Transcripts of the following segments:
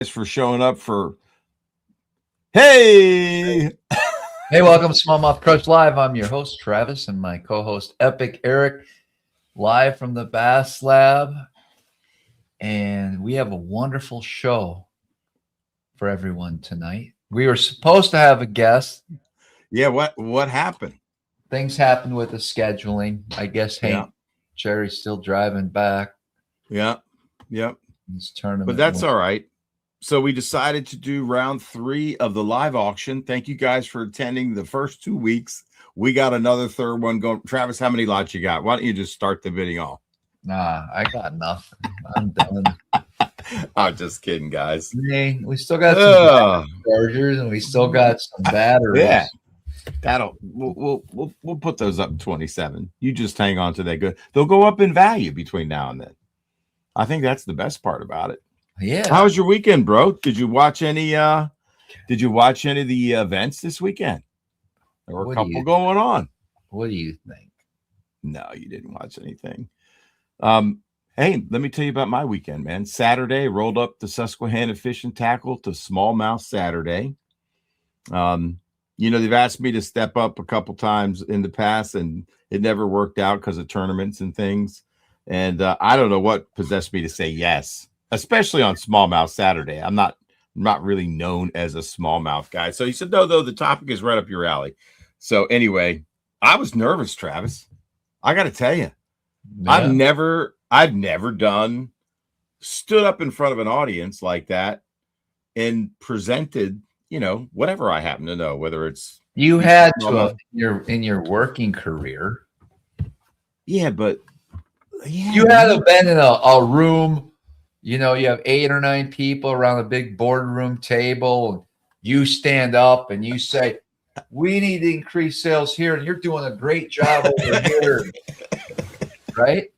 For showing up for hey Hey, welcome to SmallmouthCrush Live. I'm your host, Travis, and my co-host, Epic Eric, live from the Bass Lab. And we have a wonderful show for everyone tonight. We were supposed to have a guest. Yeah, what happened? Things happened with the scheduling. I guess Yeah. Jerry's still driving back. Yeah. This tournament. But that's all right. So we decided to do round 3 of the live auction. Thank you guys for attending the first 2 weeks. We got another third one going. Travis, how many lots you got? Why don't you just start the bidding off? Nah, I got nothing. I'm done. I'm just kidding, guys. We still got some chargers and we still got some batteries. Yeah. We'll put those up in 27. You just hang on to that good. They'll go up in value between now and then. I think that's the best part about it. Yeah. How was your weekend, bro? Did you watch any of the events this weekend? There were a couple going on. What do you think? No, you didn't watch anything. Hey, let me tell you about my weekend, man. Saturday, rolled up the Susquehanna Fishing Tackle to Smallmouth Saturday. They've asked me to step up a couple times in the past, and it never worked out because of tournaments and things. And I don't know what possessed me to say yes, especially on Smallmouth Saturday. I'm not really known as a smallmouth guy. So he said, no, the topic is right up your alley. So anyway, I was nervous, Travis. I got to tell you, yeah. I've never stood up in front of an audience like that and presented, whatever I happen to know, whether it's you had to in your working career. Yeah, but you had to been in a room, you have 8 or 9 people around a big boardroom table, and you stand up and you say, we need to increase sales here, and you're doing a great job over here. Right?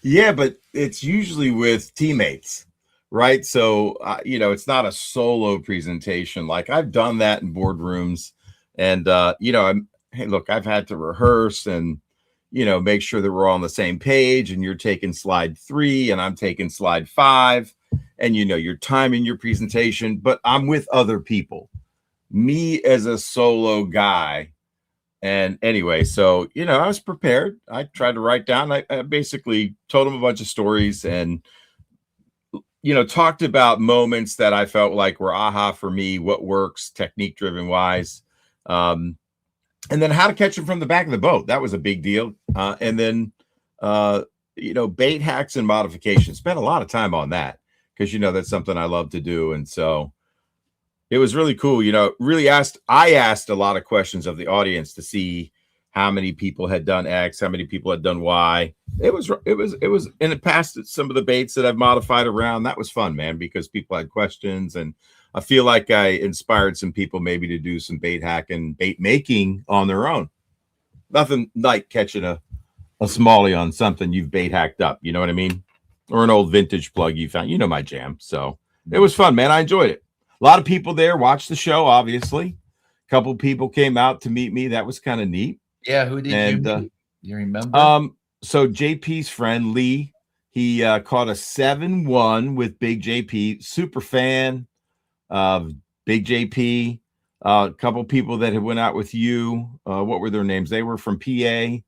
Yeah, but it's usually with teammates, right? So, it's not a solo presentation. Like I've done that in boardrooms, and, hey, look, I've had to rehearse and, make sure that we're all on the same page, and you're taking slide 3 and I'm taking slide 5, and, you're timing your presentation, but I'm with other people, me as a solo guy. And anyway, so, I was prepared. I tried to write down, I basically told them a bunch of stories and, talked about moments that I felt like were aha for me, what works technique driven wise. And then how to catch them from the back of the boat. That was a big deal. And then, bait hacks and modifications. Spent a lot of time on that because, that's something I love to do. And so it was really cool. I asked a lot of questions of the audience to see how many people had done X, how many people had done Y. It was, and it passed some of the baits that I've modified around. That was fun, man, because people had questions, and I feel like I inspired some people maybe to do some bait hacking, bait making on their own. Nothing like catching a smallie on something you've bait hacked up. You know what I mean? Or an old vintage plug you found. My jam. So it was fun, man. I enjoyed it. A lot of people there watched the show, obviously. A couple people came out to meet me. That was kind of neat. Yeah, who did you meet? You remember? So JP's friend, Lee, he caught a 7-1 with Big JP. Super fan of Big JP. A couple people that had went out with you. What were their names? They were from PA.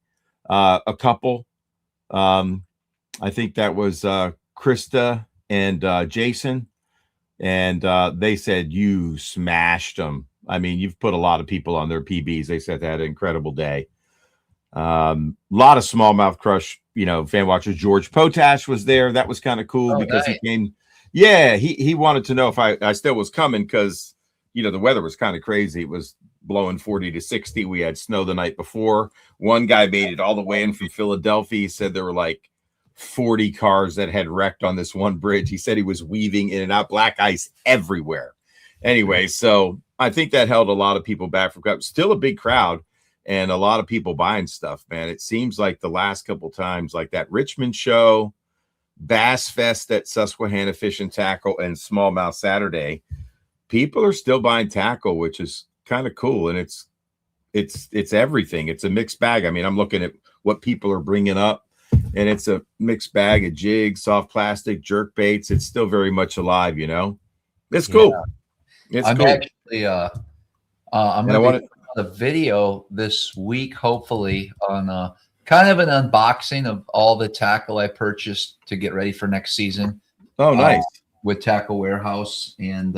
A couple. I think that was Krista and Jason. And they said you smashed them. I mean, you've put a lot of people on their PBs. They said they had an incredible day. A lot of Smallmouth Crush, fan watchers. George Potash was there. That was kind of cool because nice. He came. Yeah, he wanted to know if I still was coming because, the weather was kind of crazy. It was blowing 40 to 60. We had snow the night before. One guy made it all the way in from Philadelphia. He said there were like 40 cars that had wrecked on this one bridge. He said he was weaving in and out, black ice everywhere. Anyway, so I think that held a lot of people back from Cup. Still a big crowd and a lot of people buying stuff, man. It seems like the last couple times, like that Richmond show, Bass Fest at Susquehanna Fishing Tackle, and Smallmouth Saturday, people are still buying tackle, which is kind of cool. And it's everything. It's a mixed bag. I mean, I'm looking at what people are bringing up, and it's a mixed bag of jigs, soft plastic, jerk baits. It's still very much alive, It's Yeah. cool. It's I'm cool. actually I'm And I going want to be doing a video this week, hopefully, on kind of an unboxing of all the tackle I purchased to get ready for next season. Oh, nice. With Tackle Warehouse, and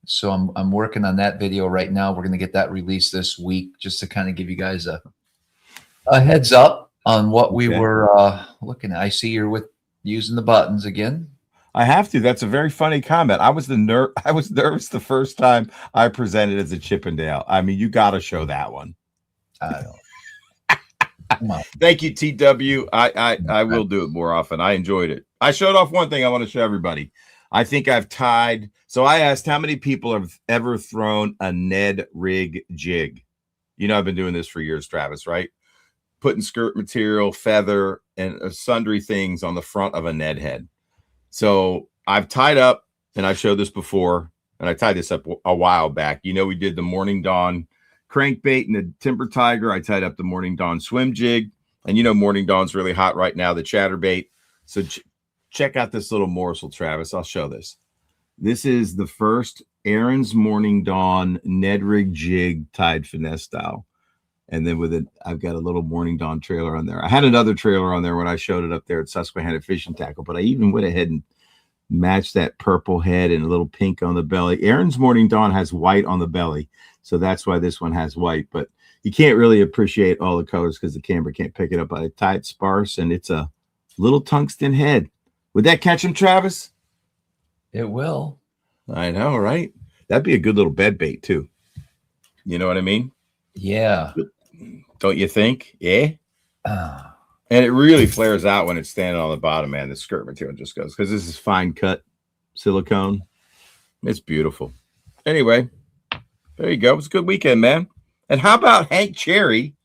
so I'm working on that video right now. We're going to get that released this week, just to kind of give you guys a heads up on what we were looking at. I see you're using the buttons again. I have to. That's a very funny comment. I was nervous the first time I presented as a Chippendale. I mean, you got to show that one. I don't. Come on. Thank you, TW. I will do it more often. I enjoyed it. I showed off one thing I want to show everybody. I think I've tied. So I asked how many people have ever thrown a Ned rig jig. You know, I've been doing this for years, Travis, right? Putting skirt material, feather, and sundry things on the front of a Ned head. So I've tied up, and I've showed this before, and I tied this up a while back. You know, we did the Morning Dawn crankbait and the Timber Tiger. I tied up the Morning Dawn swim jig, and you know Morning Dawn's really hot right now, the chatterbait. So check out this little morsel, Travis. I'll show this. This is the first Aaron's Morning Dawn Ned rig jig tied finesse style. And then with it, I've got a little Morning Dawn trailer on there. I had another trailer on there when I showed it up there at Susquehanna Fishing Tackle, but I even went ahead and matched that purple head and a little pink on the belly. Aaron's Morning Dawn has white on the belly, so that's why this one has white. But you can't really appreciate all the colors because the camera can't pick it up. I tied sparse, and it's a little tungsten head. Would that catch him, Travis? It will. I know, right? That'd be a good little bed bait too. You know what I mean? Yeah. Don't you think? Yeah. And it really flares out when it's standing on the bottom, man. The skirt material just goes, because this is fine cut silicone. It's beautiful. Anyway, there you go. It's a good weekend, man. And how about Hank Cherry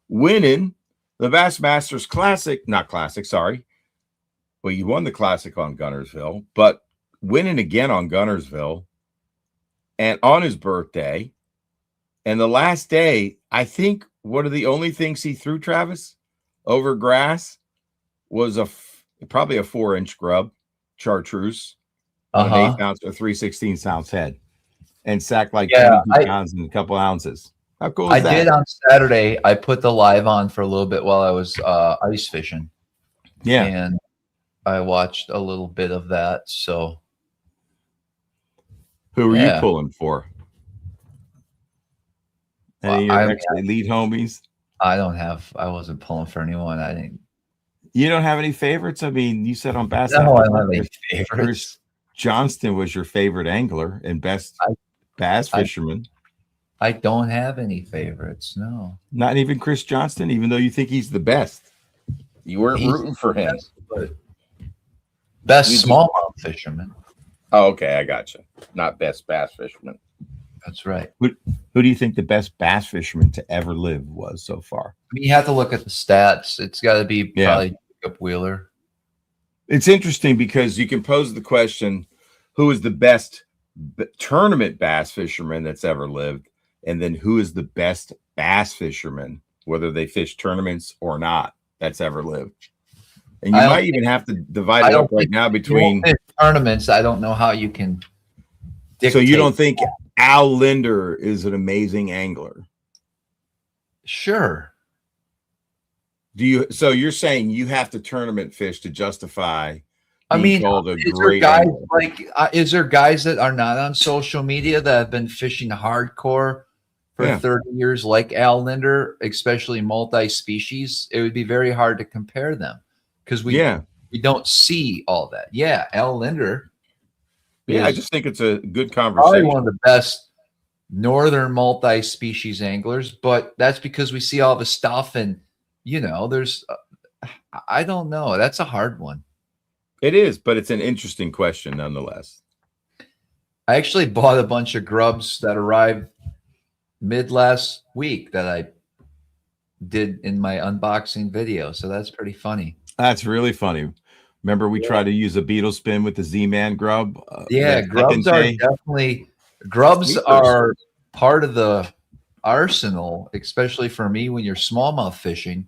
winning the Bassmasters Classic? Not Classic, sorry. Well, you won the Classic on Gunnersville, but winning again on Gunnersville and on his birthday. And the last day, I think one of the only things he threw, Travis, over grass was probably a 4-inch grub, chartreuse, an 1/8 ounce or 3/16 ounce head, and sacked like 22 pounds in a couple ounces. How cool is that? I did on Saturday. I put the live on for a little bit while I was ice fishing. Yeah. And I watched a little bit of that. So who were you pulling for? Any of your elite homies? I wasn't pulling for anyone. I didn't. You don't have any favorites? I mean, you said on Bass. No, I don't have any favorites. Chris Johnston was your favorite angler and best bass fisherman. I don't have any favorites. No. Not even Chris Johnston, even though you think he's the best. You weren't rooting for him. Best smallmouth fisherman. Oh, okay. I got you. Not best bass fisherman. That's right. Who do you think the best bass fisherman to ever live was so far? I mean, you have to look at the stats. It's got to be probably Jacob Wheeler. It's interesting because you can pose the question, who is the best tournament bass fisherman that's ever lived? And then who is the best bass fisherman, whether they fish tournaments or not, that's ever lived? And you might even have to divide it up right now between tournaments. I don't know how you can dictate. So you don't think Al Linder is an amazing angler? Sure. So you're saying you have to tournament fish to justify? Is there guys that are not on social media that have been fishing hardcore for 30 years, like Al Linder, especially multi-species? It would be very hard to compare them because we don't see all that. Yeah, Al Linder. Yeah, I just think it's a good conversation. Probably one of the best northern multi-species anglers, but that's because we see all the stuff, and there's I don't know. That's a hard one. It is, but it's an interesting question nonetheless. I actually bought a bunch of grubs that arrived mid last week that I did in my unboxing video, so that's pretty funny. That's really funny. Remember, we tried to use a beetle spin with the Z-Man grub. Grubs are part of the arsenal, especially for me when you're smallmouth fishing.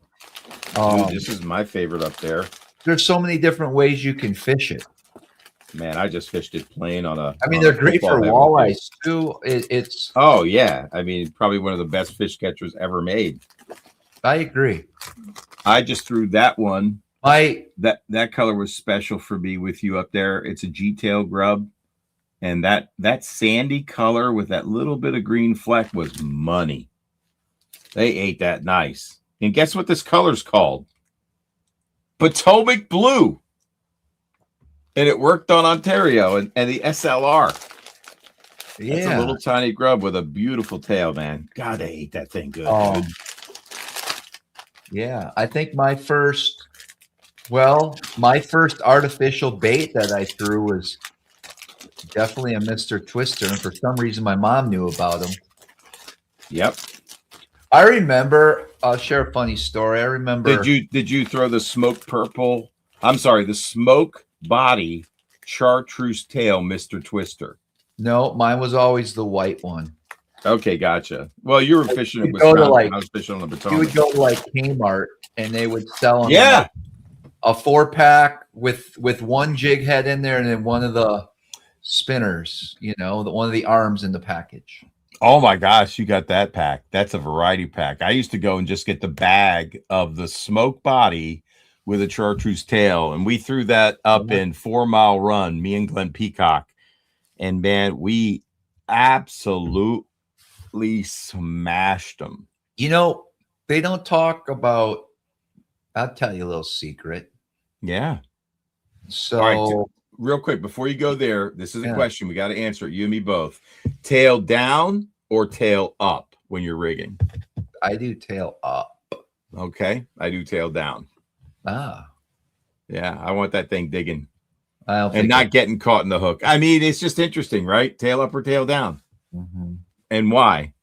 Dude, this is my favorite up there. There's so many different ways you can fish it. Man, I just fished it plain on a. I mean, on they're a great for football head with walleyes too. It's. Oh yeah, I mean, probably one of the best fish catchers ever made. I agree. I just threw that one. My That color was special for me with you up there. It's a G-tail grub, and that sandy color with that little bit of green fleck was money. They ate that nice. And guess what this color's called? Potomac blue. And it worked on Ontario and the SLR. yeah, That's a little tiny grub with a beautiful tail, man. God, they ate that thing good. Dude. Yeah, I think my first artificial bait that I threw was definitely a Mr. Twister, and for some reason my mom knew about him. Yep. I remember. I'll share a funny story. I remember. Did you throw the smoke purple? I'm sorry, the smoke body chartreuse tail Mr. Twister? No, mine was always the white one. Okay, gotcha. Well, you were fishing in Go to, Wisconsin. like, I was fishing on the You Potomac. would go to like Kmart and they would sell them Yeah. a 4-pack with one jig head in there and then one of the spinners, one of the arms in the package. Oh my gosh, you got that pack. That's a variety pack. I used to go and just get the bag of the smoke body with a chartreuse tail, and we threw that up in 4 Mile Run, me and Glenn Peacock. And man, we absolutely smashed them. They don't talk about, I'll tell you a little secret. Yeah. So all right, real quick, before you go there, this is a question. We got to answer it. You and me both. Tail down or tail up when you're rigging? I do tail up. Okay. I do tail down. Yeah. I want that thing digging and not getting caught in the hook. I mean, it's just interesting, right? Tail up or tail down. Mm-hmm. And why?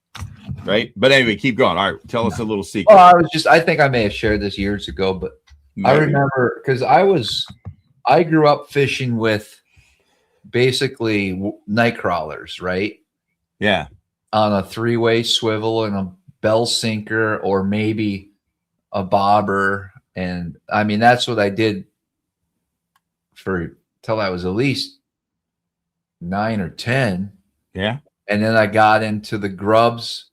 Right. But anyway, keep going. All right. Tell us a little secret. Well, I think I may have shared this years ago, but maybe. I remember because I grew up fishing with basically night crawlers, right? Yeah. On a 3-way swivel and a bell sinker or maybe a bobber. And I mean, that's what I did till I was at least 9 or 10. Yeah. And then I got into the grubs.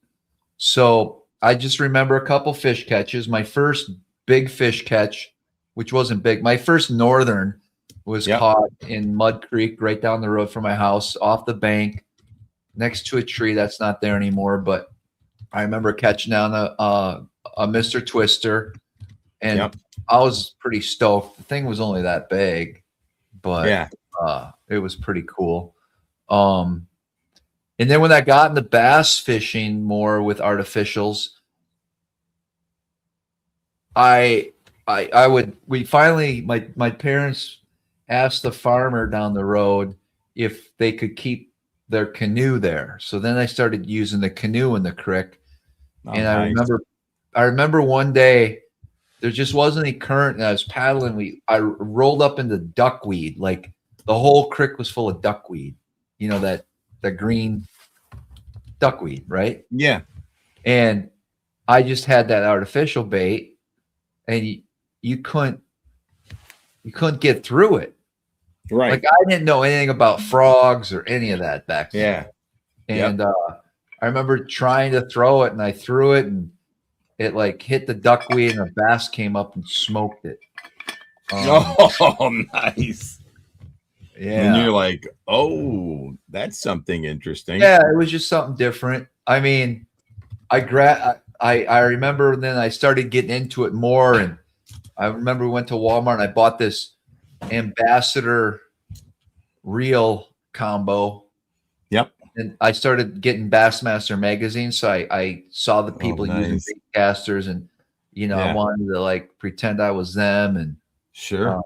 So I just remember a couple fish catches. My first big fish catch, which wasn't big, my first northern was caught in Mud Creek right down the road from my house off the bank next to a tree that's not there anymore. But I remember catching down a Mr. Twister, and I was pretty stoked. The thing was only that big, but it was pretty cool. And then when I got into bass fishing more with artificials, my parents asked the farmer down the road if they could keep their canoe there. So then I started using the canoe in the creek. And nice. I remember one day there just wasn't any current and I was paddling. I rolled up into duckweed. Like the whole creek was full of duckweed, the green duckweed, right? Yeah. And I just had that artificial bait and you couldn't get through it. Right. Like I didn't know anything about frogs or any of that back then. Yeah. And I remember trying to throw it and I threw it and it like hit the duckweed and a bass came up and smoked it. Oh, nice. Yeah. And you're like, oh, that's something interesting. Yeah, it was just something different. I mean, I remember then I started getting into it more. And I remember we went to Walmart and I bought this Ambassador reel combo. Yep. And I started getting Bassmaster magazine. So I saw the people using bait casters and, I wanted to like pretend I was them. And sure.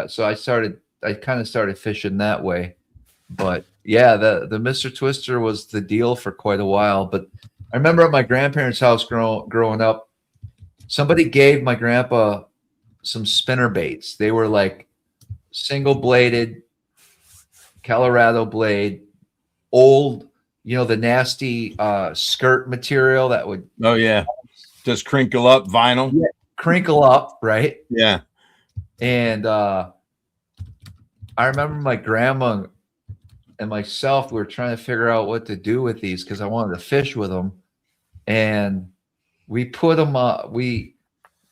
So I kind of started fishing that way. But yeah, the Mr. Twister was the deal for quite a while. But I remember at my grandparents' house growing up, somebody gave my grandpa some spinner baits. They were like single bladed Colorado blade, old, the nasty skirt material that would just crinkle up vinyl. Yeah, crinkle up, right? Yeah. And I remember my grandma and myself, we were trying to figure out what to do with these because I wanted to fish with them. And we put them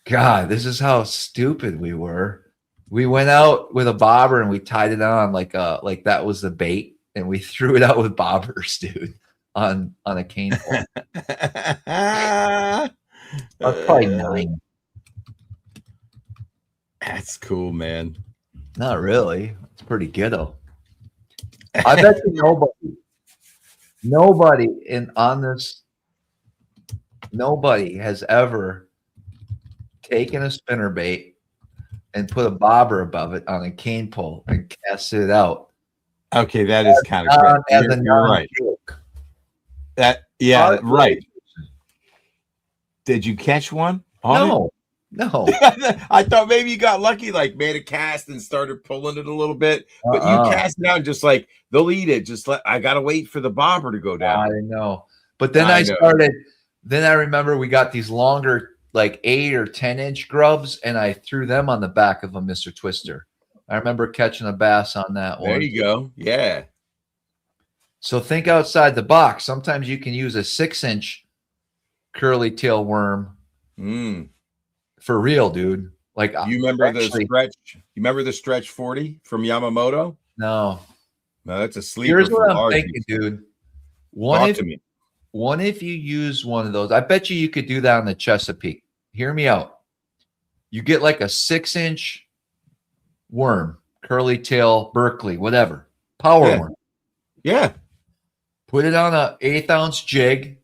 God, this is how stupid we were. We went out with a bobber and we tied it on like that was the bait, and we threw it out with bobbers, dude, on a cane pole. I was probably 9. That's cool, man. Not really. It's pretty ghetto. I bet you nobody nobody has ever taken a spinnerbait and put a bobber above it on a cane pole and cast it out. Okay, that is kind of great. You're right. Right. Did you catch one? No. I thought maybe you got lucky, like made a cast and started pulling it a little bit, but you cast it out and just like they'll eat it. Just I gotta wait for the bobber to go down. I know, but then I remember we got these longer, like 8 or 10-inch grubs, and I threw them on the back of a Mr. Twister. I remember catching a bass on that one. There you go. Yeah. So think outside the box. Sometimes you can use a 6-inch curly tail worm. For real, dude. Like you remember the stretch? You remember the stretch 40 from Yamamoto? No, that's a sleeper. Here's what I'm thinking, dude. What if you use one of those? I bet you could do that on the Chesapeake. Hear me out. You get like a 6-inch worm, curly tail, Berkeley, whatever, power worm. Yeah. Put it on a 1/8 ounce jig.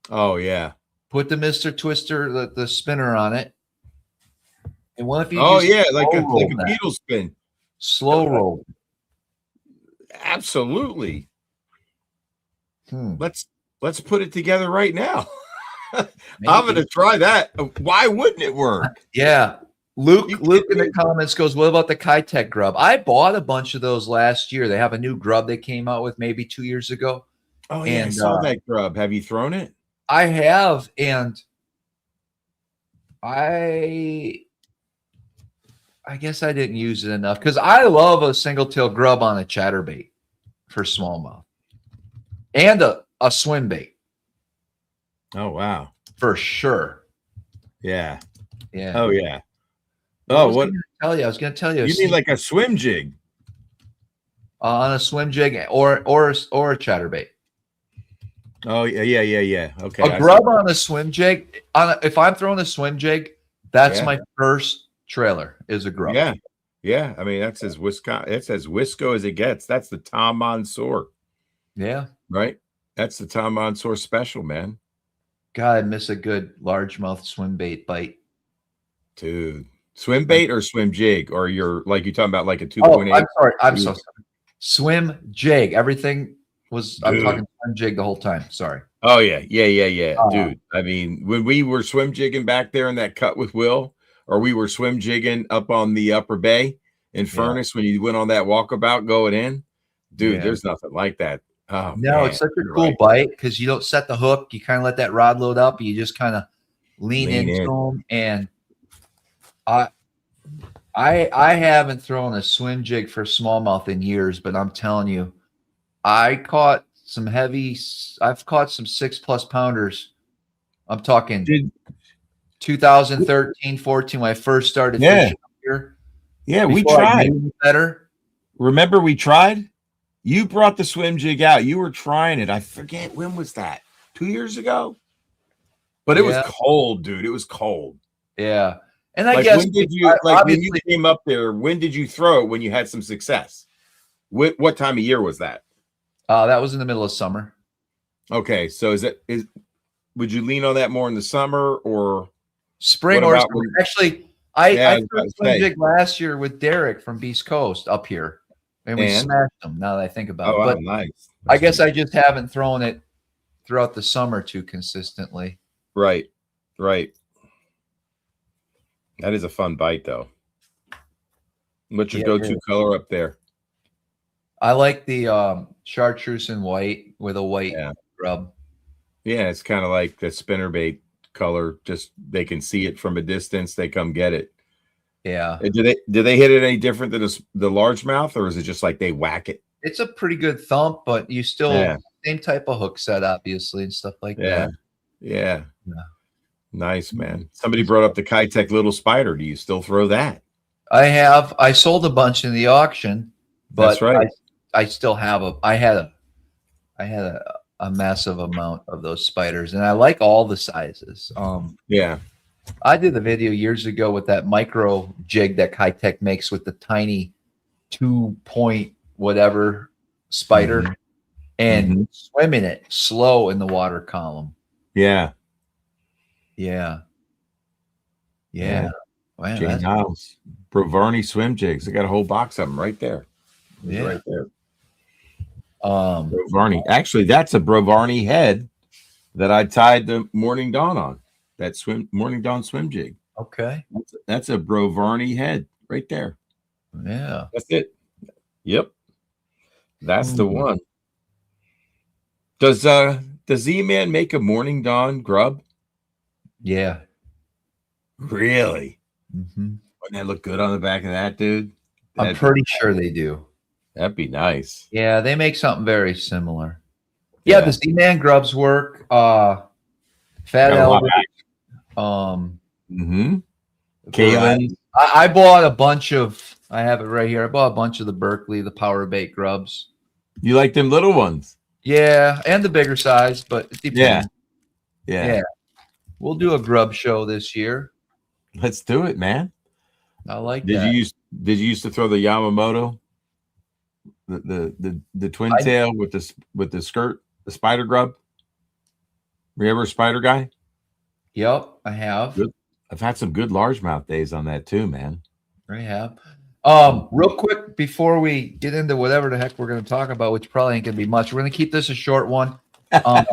Oh yeah. Put the Mr. Twister, the spinner on it. And what if you? Like a beetle spin. Slow roll. Absolutely. Let's put it together right now. I'm gonna try that. Why wouldn't it work? Yeah. Luke in the comments goes, what about the Kitech grub? I bought a bunch of those last year. They have a new grub they came out with maybe 2 years ago. Oh yeah, I saw that grub. Have you thrown it? I have, and I guess I didn't use it enough because I love a single tail grub on a chatterbait for smallmouth and a swim bait. Oh wow, for sure. Yeah. Oh yeah. I was going to tell you. You mean like a swim jig? On a swim jig or a chatterbait. Oh yeah. Okay. A grub on a swim jig. If I'm throwing a swim jig, that's my first trailer is a grub. Yeah. I mean, that's as Wisco as it gets. That's the Tom Mansour. Yeah. Right. That's the Tom Mansour special, man. God, I miss a good largemouth swim bait bite. Dude. Swim bait or swim jig? Or you're talking about like a 2.8? I'm so sorry. Swim jig. Everything was I'm talking swim jig the whole time. Sorry. Oh yeah. Dude. I mean, when we were swim jigging back there in that cut with Will, or we were swim jigging up on the upper bay in Furnace when you went on that walkabout going in, dude, there's nothing like that. Oh no, man, it's such a cool bite because you don't set the hook, you kind of let that rod load up, you just kind of lean into them. And I haven't thrown a swim jig for smallmouth in years, but I'm telling you, I've caught some 6+ pounders. I'm talking 2013, 14 when I first started fishing here. Yeah, we tried. Better. Remember we tried? You brought the swim jig out. You were trying it. I forget when was that? 2 years ago? But it was cold, dude. It was cold. Yeah. And I guess when did you when you came up there, when did you throw it when you had some success? What time of year was that? That was in the middle of summer. Okay. So would you lean on that more in the summer or spring or summer? Actually, I threw a swim jig last year with Derek from Beast Coast up here. And we smashed them now that I think about it. But nice. I guess I just haven't thrown it throughout the summer too consistently. Right. That is a fun bite, though. What's your go-to color up there? I like the chartreuse and white with a white grub. Yeah, it's kind of like the spinnerbait color. Just they can see it from a distance. They come get it. Yeah. Do they hit it any different than the largemouth, or is it just like they whack it? It's a pretty good thump, but you still Yeah. same type of hook set, obviously, and stuff like Yeah. that. Yeah. Yeah. Nice, man. Somebody brought up the Kitech little spider. Do you still throw that? I sold a bunch in the auction, That's but right. I still have I had a massive amount of those spiders, and I like all the sizes. Yeah. I did a video years ago with that micro jig that Kitech makes with the tiny 2-point whatever spider Mhm. and Mhm. swimming it slow in the water column. Yeah. Yeah. Yeah. Yeah. Wow, Jay that's Niles. Brovarni swim jigs. I got a whole box of them right there. yeah. Right there. Um, Brovarni. Actually, that's a Brovarni head that I tied the Morning Dawn on. That Morning Dawn swim jig. okay. That's a Brovarni head right there. Yeah. That's it. Yep. That's the Hmm. one. Does Z-Man make a Morning Dawn grub? Yeah. Really? Mhm. Wouldn't that look good on the back of that, dude? I'm pretty sure they do. That'd be nice. Yeah, they make something very similar. Yeah, the Z-Man grubs work. Fat Got a lot Albert. Mm-hmm. Kaylin. I bought a bunch of. I have it right here. I bought a bunch of the Berkeley, the power bait grubs. You like them little ones? Yeah, and the bigger size, but it depends. Yeah. We'll do a grub show this year. Let's do it, man. I like Did that. you used to throw the Yamamoto? The twin tail with the skirt, the spider grub? Were you ever a spider guy? Yep, I have. Good. I've had some good largemouth days on that too, man. I have. Real quick before we get into whatever the heck we're going to talk about, which probably ain't going to be much, we're going to keep this a short one. I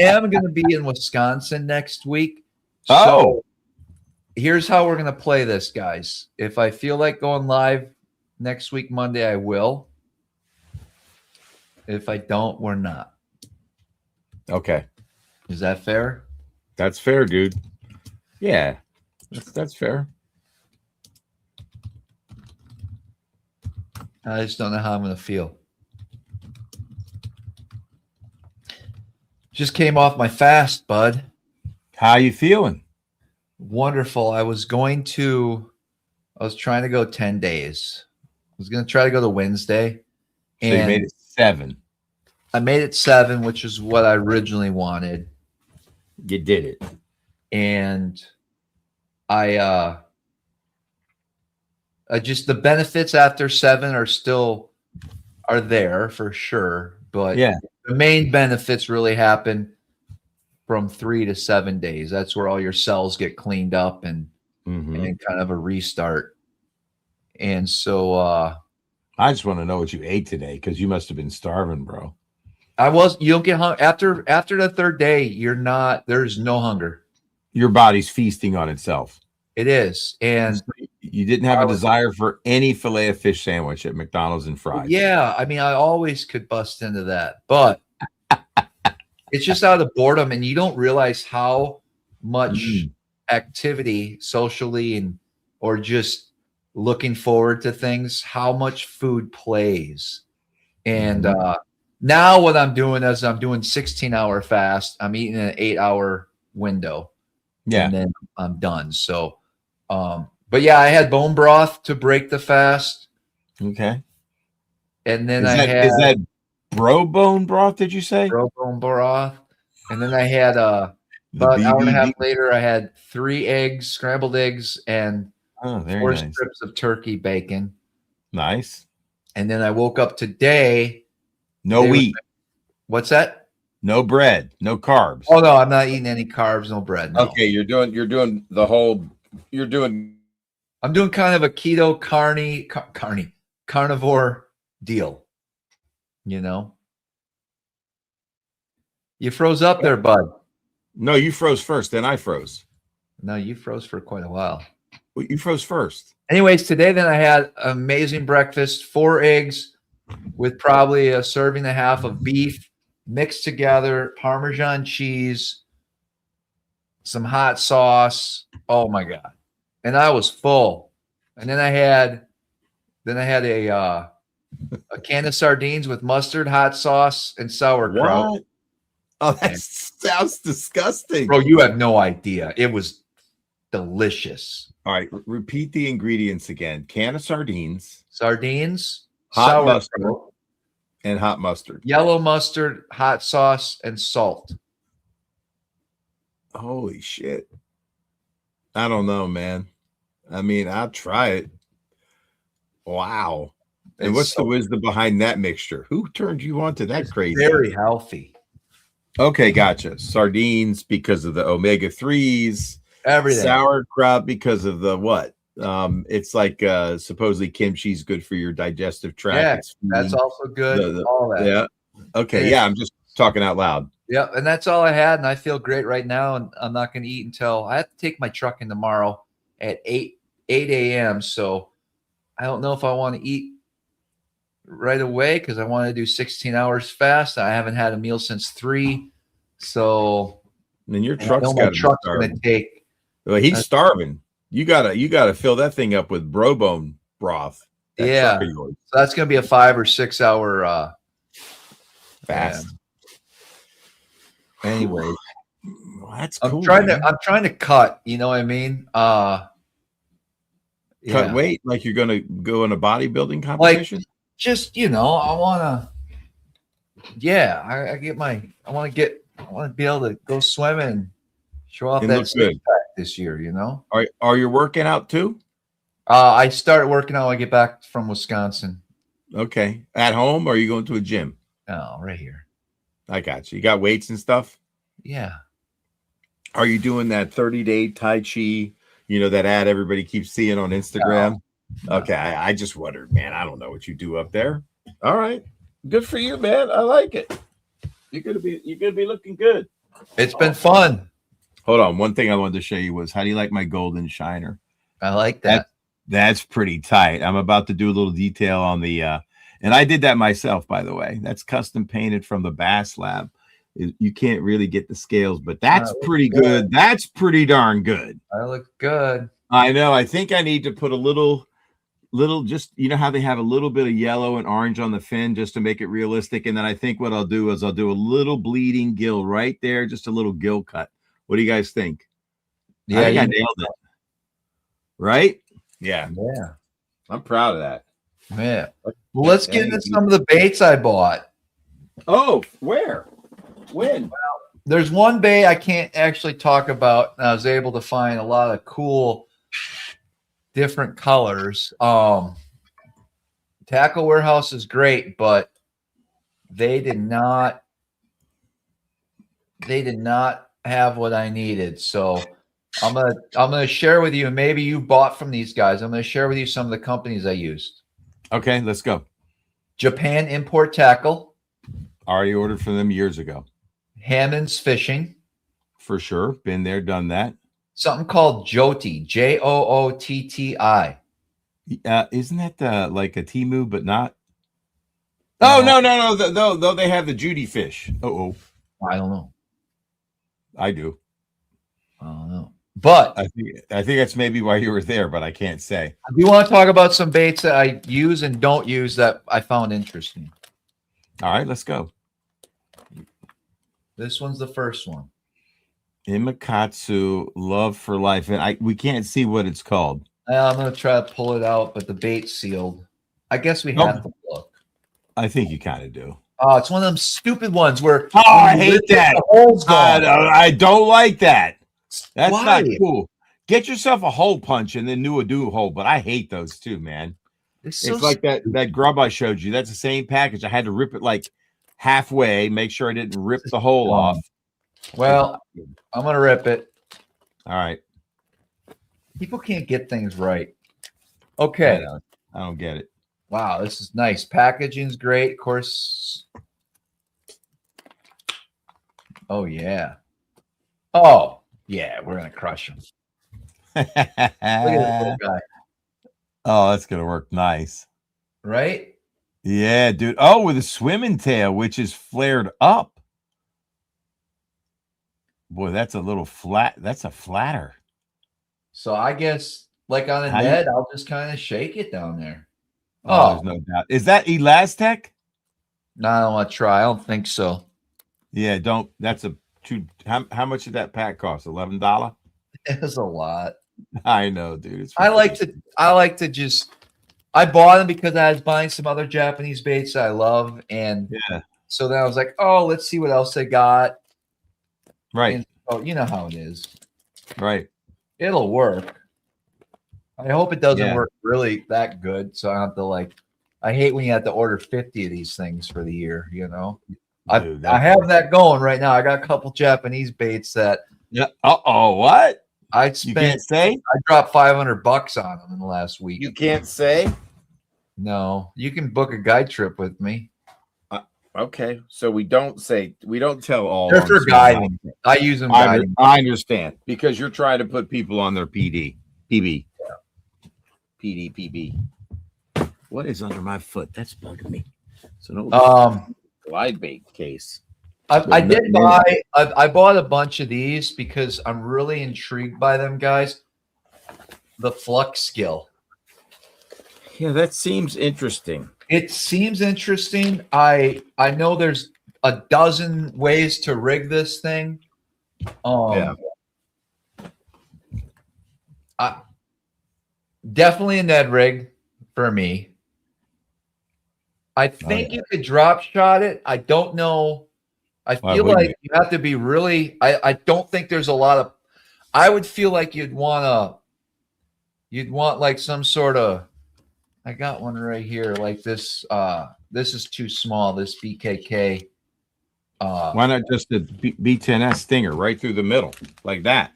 am going to be in Wisconsin next week. So here's how we're going to play this, guys. If I feel like going live next week, Monday, I will. If I don't, we're not. Okay. Is that fair? That's fair, dude. Yeah. That's fair. I just don't know how I'm going to feel. Just came off my fast, bud. How you feeling? Wonderful. I was trying to go 10 days. I was going to try to go to Wednesday. So you made it 7. I made it 7, which is what I originally wanted. You did it. And I just, the benefits after 7 are there for sure. But yeah, the main benefits really happen from 3 to 7 days. That's where all your cells get cleaned up and kind of a restart. And so I just want to know what you ate today, because you must have been starving, bro. You don't get hungry after the 3rd day. There's no hunger. Your body's feasting on itself. It is. And you didn't have a desire for any filet of fish sandwich at McDonald's and fries. Yeah, I mean, I always could bust into that, but it's just out of boredom, and you don't realize how much activity socially or just looking forward to things, how much food plays. And now what I'm doing is I'm doing 16-hour fast. I'm eating an 8-hour window. Yeah. And then I'm done. So, but yeah, I had bone broth to break the fast. Okay. And then is that bro bone broth, did you say? Bro bone broth. And then I had about an hour and a half later, I had 3 eggs, scrambled eggs, and 4 strips of turkey bacon. Nice. And then I woke up today. No wheat. What's that? No bread, no carbs. Oh no, I'm not eating any carbs, no bread. No. Okay, I'm doing kind of a keto carnivore deal. You know. You froze up there, bud. No, you froze first, then I froze. No, you froze for quite a while. Well, you froze first. Anyways, today then I had amazing breakfast, 4 eggs with probably a serving and a half of beef mixed together, Parmesan cheese, some hot sauce. Oh my God. and I was full. And then I had a can of sardines with mustard, hot sauce, and sauerkraut. What? Oh, that sounds disgusting. Bro, you have no idea. It was delicious. All right, repeat the ingredients again. Can of sardines, Sardines, hot mustard, sauerkraut, and hot mustard. yellow mustard, hot sauce, and salt. Holy shit. I don't know, man. I mean, I'll try it. Wow. And It's what's the so wisdom behind that mixture? Who turned you on to that crazy? very healthy. Okay, gotcha. Sardines because of the omega-3s. Everything. Sauerkraut because of the what? It's like supposedly kimchi's good for your digestive tract. Yeah, It's that's also good. All that. Yeah. Okay. Yeah, I'm just talking out loud. Yeah, and that's all I had, and I feel great right now. And I'm not going to eat until I have to take my truck in tomorrow at 8 a.m. So I don't know if I want to eat right away because I want to do 16 hours fast. I haven't had a meal since 3. So And your truck's my got truck's going to take. Well, he's starving. You gotta fill that thing up with Bourbot broth. Yeah. So that's going to be a 5 or 6 hour fast. Yeah. Anyway, well, that's cool. I'm trying to cut, you know what I mean? Cut weight like you're gonna go in a bodybuilding competition? Like, just, you know, I wanna I want to be able to go swimming and show off that six pack this year, you know. Are you working out too? I started working out when I get back from Wisconsin. Okay. At home or are you going to a gym? Oh, right here. I got you. You got weights and stuff? Yeah. Are you doing that 30-day Tai Chi, you know, that ad everybody keeps seeing on Instagram? No. Okay. I just wondered, man. I don't know what you do up there. All right. Good for you, man. I like it. You're gonna be looking good. It's been fun. Hold on. One thing I wanted to show you was how do you like my golden shiner? I like that. That's pretty tight. I'm about to do a little detail on the and I did that myself, by the way. That's custom painted from the Bass Lab. You can't really get the scales, but that's pretty good. That's pretty darn good. I look good. I know. I think I need to put a little just, you know how they have a little bit of yellow and orange on the fin just to make it realistic. And then I think what I'll do is I'll do a little bleeding gill right there, just a little gill cut. What do you guys think? Yeah, I think I nailed it. Right? Yeah. Yeah. I'm proud of that. Yeah. Well, let's get into some of the baits I bought. Oh, where? When? Well, there's one bait I can't actually talk about. And I was able to find a lot of cool different colors. Tackle Warehouse is great, but they did not have what I needed. So I'm gonna share with you, and maybe you bought from these guys. I'm gonna share with you some of the companies I used. Okay, let's go. Japan Import Tackle. Already ordered from them years ago. Hammond's Fishing. For sure. Been there, done that. Something called Joti, Jootti. Isn't that like a Temu, but not? Oh, no. Though they have the Judy fish. Oh, I don't know. I do. I don't know. But I think that's maybe why you were there, but I can't say. I do want to talk about some baits that I use and don't use that I found interesting. All right, let's go. This one's the first one. Imakatsu Love for Life. And we can't see what it's called. I'm going to try to pull it out, but the bait's sealed. I guess we have to look. I think you kind of do. Oh, it's one of them stupid ones where I hate that. I don't like that. That's not cool. Get yourself a hole punch and then do a hole. But I hate those too, man. It's like that grub I showed you. That's the same package. I had to rip it like halfway, make sure I didn't rip the hole off. Well, I'm gonna rip it. All right. People can't get things right. Okay. I don't get it. Wow, this is nice. Packaging's great, of course. Oh yeah. Oh yeah, we're gonna crush him. Look at this little guy. Oh, that's gonna work nice, right? Yeah, dude. Oh, with a swimming tail, which is flared up. Boy, that's a little flat. That's a flatter. So I guess like on a net, I'll just kind of shake it down there. Oh, there's no doubt. Is that Elastec? No, I don't want to try. I don't think so. Yeah, don't. That's a too. How much did that pack cost? $11. It was a lot. I know, dude. It's I like to just. I bought them because I was buying some other Japanese baits I love, and so then I was like, oh, let's see what else they got. Right. And, oh, you know how it is. Right. It'll work. I hope it doesn't work really that good, so I have to like. I hate when you have to order 50 of these things for the year. You know, Dude, I have that going right now. I got a couple Japanese baits that. Yeah. What? I spent. You can't say. I dropped $500 on them in the last week. You can't say. No, you can book a guide trip with me. Okay, so we don't tell all. They're for guiding. I use them guiding. I understand because you're trying to put people on their PB. What is under my foot? That's bugging me. So no glide bait case. I bought a bunch of these because I'm really intrigued by them, guys. The flux skill. Yeah, that seems interesting. It seems interesting. I know there's a dozen ways to rig this thing. Definitely a Ned rig for me. I think you could drop shot it. I don't know. I feel like you have to be really. I don't think there's a lot of. I would feel like you'd want like some sort of. I got one right here, like this. This is too small. This BKK. Why not just the B10S stinger right through the middle, like that?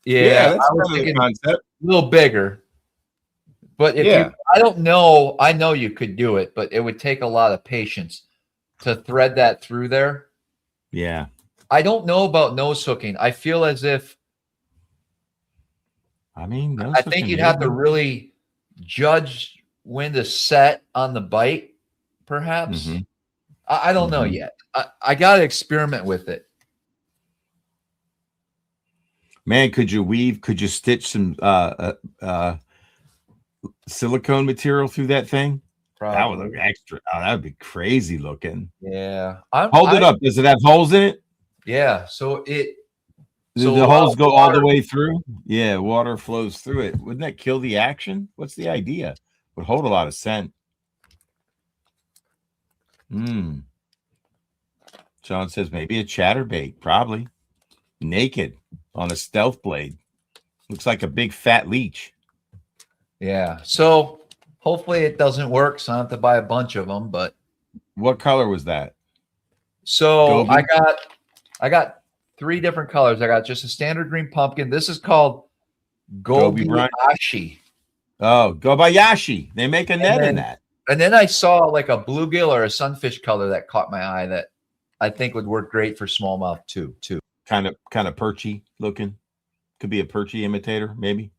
Yeah, that's I was thinking thinking concept. a little bigger. But if you, I don't know. I know you could do it, but it would take a lot of patience to thread that through there. Yeah. I don't know about nose hooking. I feel as if. I mean, I think you'd have to really judge when to set on the bite, perhaps. Mm-hmm. I don't know yet. I got to experiment with it. Man, could you weave? Could you stitch some silicone material through that thing? Probably. That would look extra. Oh, that would be crazy looking. Yeah. Hold it up. Does it have holes in it? Yeah. So it. So the holes go all the way through? Yeah, water flows through it. Wouldn't that kill the action? What's the idea? Would hold a lot of scent. John says maybe a chatterbait, probably. Naked on a stealth blade. Looks like a big fat leech. Yeah. So hopefully it doesn't work, so I have to buy a bunch of them. But what color was that? So Gobi? I got 3 different colors. I got just a standard green pumpkin. This is called Gobayashi. Oh, Gobayashi. They make a net in that. And then I saw like a bluegill or a sunfish color that caught my eye that I think would work great for smallmouth too. Kind of perchy looking. Could be a perchy imitator, maybe.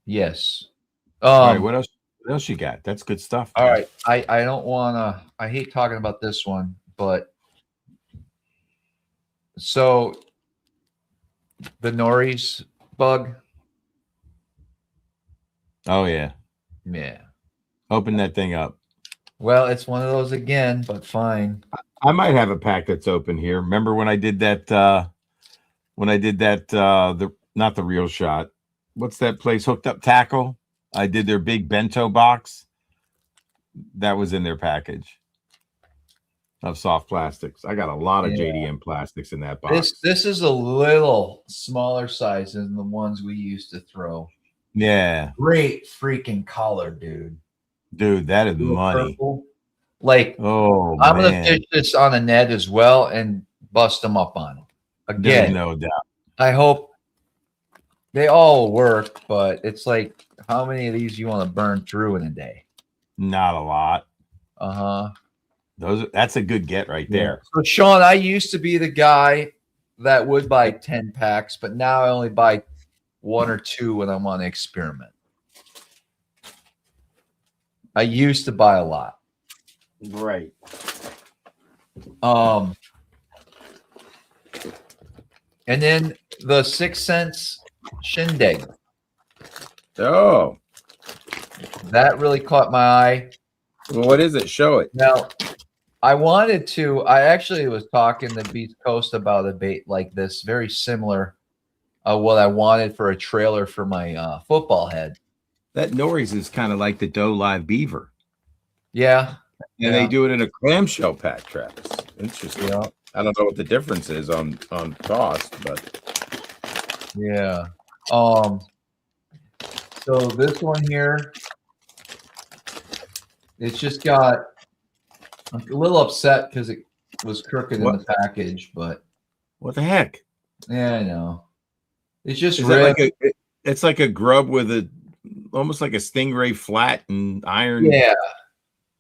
Yes. All right, what else you got? That's good stuff. All right. I don't want to. I hate talking about this one, but so the Norris bug. Oh yeah. Yeah. Open that thing up. Well, it's one of those again, but fine. I might have a pack that's open here. Remember when I did that? The not the real shot. What's that place? Hooked Up Tackle. I did their big bento box. That was in their package of soft plastics. I got a lot of JDM plastics in that box. This is a little smaller size than the ones we used to throw. Yeah. Great freaking color, dude. Dude, that is money. Purple. Like, I'm going to fish this on a net as well and bust them up on it. Again, there's no doubt. I hope they all work, but it's like, how many of these you want to burn through in a day? Not a lot. Uh-huh. That's a good get right there. So, Sean, I used to be the guy that would buy 10 packs, but now I only buy 1 or 2 when I'm on an experiment. I used to buy a lot. Right. And then the 6 Sense shindig. Oh, That really caught my eye. well, what is it? Show it. Now, I actually was talking to Beast Coast about a bait like this, very similar what I wanted for a trailer for my football head. That noise is kind of like the Doe Live Beaver. Yeah. And they do it in a clamshell pack, Travis. Interesting. Yeah. I don't know what the difference is on cost, but yeah. So this one here, it's just got, I'm a little upset because it was crooked in the package, but what the heck? Yeah, I know. It's just it's like a grub with almost like a stingray flat and iron. Yeah.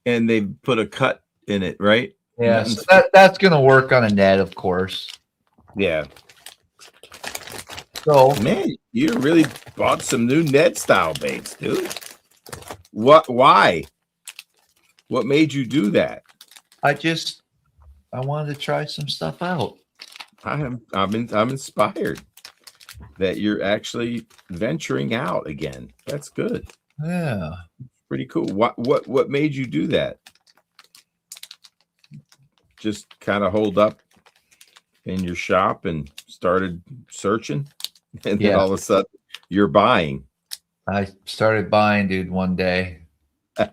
And they put a cut in it, right? Yeah, so that's gonna work on a net, of course. Yeah. So man, you really bought some new net style baits, dude. Why? What made you do that? I wanted to try some stuff out. I'm inspired that you're actually venturing out again. That's good. Yeah. Pretty cool. What made you do that? Just kind of holed up in your shop and started searching, and then all of a sudden you're buying. I started buying, dude, one day. I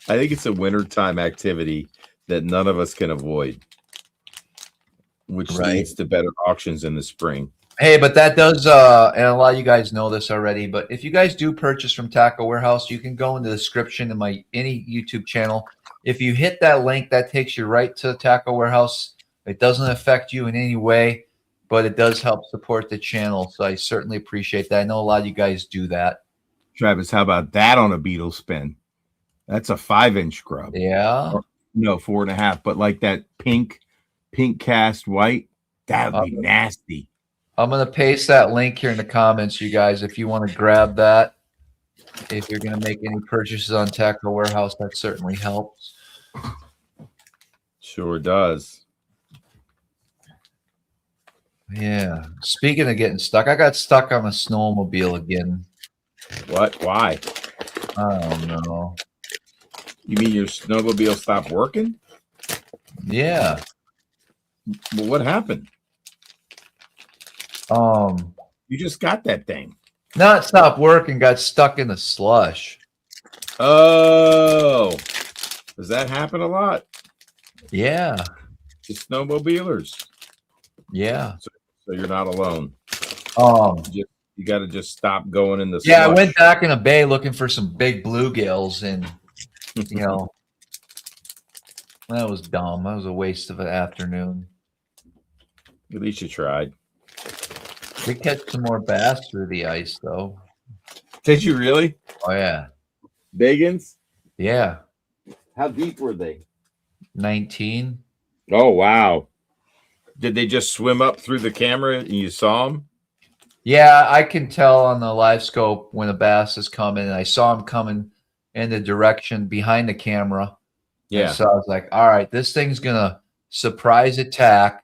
think it's a wintertime activity that none of us can avoid, which leads to better auctions in the spring. Hey, but that does, and a lot of you guys know this already, but if you guys do purchase from Tackle Warehouse, you can go in the description of any YouTube channel. If you hit that link, that takes you right to the Tackle Warehouse. It doesn't affect you in any way, but it does help support the channel. So I certainly appreciate that. I know a lot of you guys do that. Travis, how about that on a beetle spin? That's a 5-inch grub. Yeah. No, 4.5, but like that pink cast white, that would be nasty. I'm going to paste that link here in the comments, you guys, if you want to grab that. If you're going to make any purchases on Tackle Warehouse, that certainly helps. Sure does. Yeah. Speaking of getting stuck, I got stuck on a snowmobile again. What? Why? I don't know. You mean your snowmobile stopped working? Yeah. Well, what happened? You just got that thing. Not stopped working, got stuck in the slush. Oh, does that happen a lot? Yeah. To snowmobilers. Yeah. So you're not alone. You got to just stop going in the slush. Yeah, I went back in a bay looking for some big bluegills, and you know, that was dumb. That was a waste of an afternoon. At least you tried. We catch some more bass through the ice, though. Did you really? Oh, yeah. Biggins? Yeah. How deep were they? 19. Oh, wow. Did they just swim up through the camera and you saw them? Yeah, I can tell on the live scope when a bass is coming, and I saw him coming in the direction behind the camera. Yeah. And so I was like, all right, this thing's going to surprise attack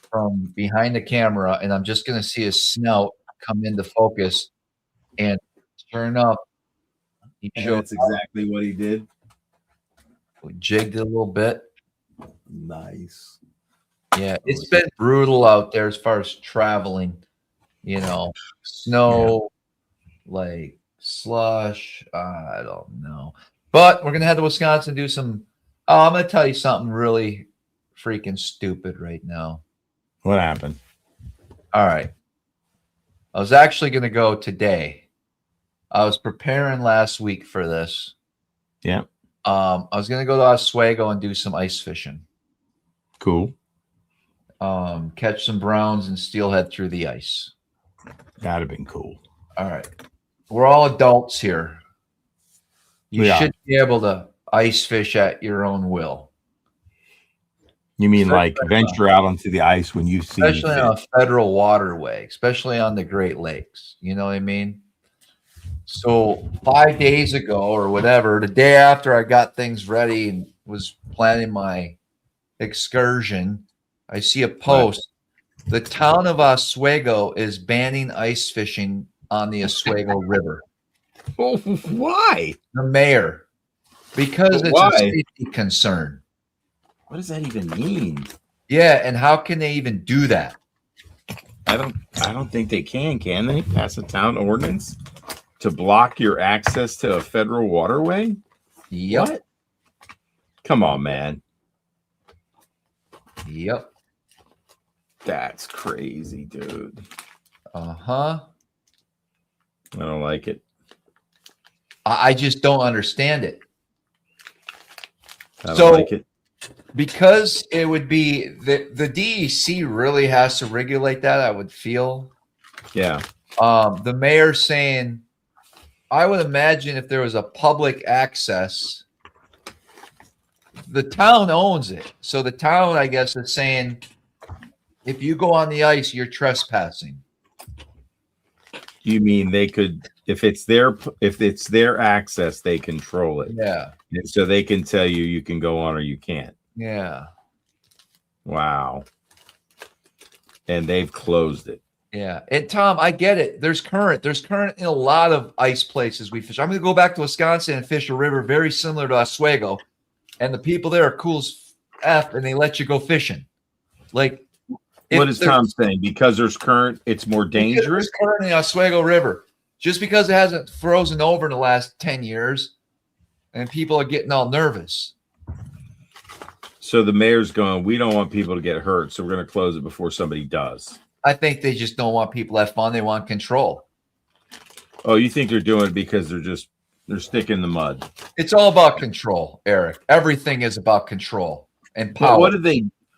from behind the camera, and I'm just going to see his snout come into focus. And sure enough, that's exactly what he did. We jigged it a little bit. Nice. Yeah, it's been brutal out there as far as traveling. You know, snow, like slush. I don't know. But we're going to head to Wisconsin and do some. Oh, I'm going to tell you something really freaking stupid right now. What happened? All right. I was actually going to go today. I was preparing last week for this. Yeah. I was going to go to Oswego and do some ice fishing. Cool. Catch some browns and steelhead through the ice. That'd have been cool. All right. We're all adults here. You should be able to ice fish at your own will. You mean like venture out onto the ice when you see, especially on a federal waterway, especially on the Great Lakes. You know what I mean? So 5 days ago or whatever, the day after I got things ready and was planning my excursion, I see a post The town of Oswego is banning ice fishing on the Oswego River. Oh, why? The mayor, because But it's why? a safety concern. What does that even mean? Yeah, and how can they even do that? I don't think they can they? Pass a town ordinance to block your access to a federal waterway? Yep. What? Come on, man. Yep. That's crazy, dude. Uh-huh. I don't like it. I just don't understand it. I don't like it. Because it would be the DEC really has to regulate that, I would feel. Yeah. The mayor saying, I would imagine if there was a public access, the town owns it. So the town, I guess, is saying, if you go on the ice, you're trespassing. You mean they could, if it's their access, they control it. Yeah. And so they can tell you can go on or you can't. Yeah. Wow. And they've closed it. Yeah. And Tom, I get it. There's current in a lot of ice places we fish. I'm going to go back to Wisconsin and fish a river very similar to Oswego. And the people there are cool as F, and they let you go fishing. Like, what is Tom saying? Because there's current, it's more dangerous? There's current in the Oswego River. Just because it hasn't frozen over in the last 10 years, and people are getting all nervous. So the mayor's going, we don't want people to get hurt, so we're going to close it before somebody does. I think they just don't want people to have fun. They want control. Oh, you think they're doing it because they're sticking in the mud? It's all about control, Eric. Everything is about control and power. But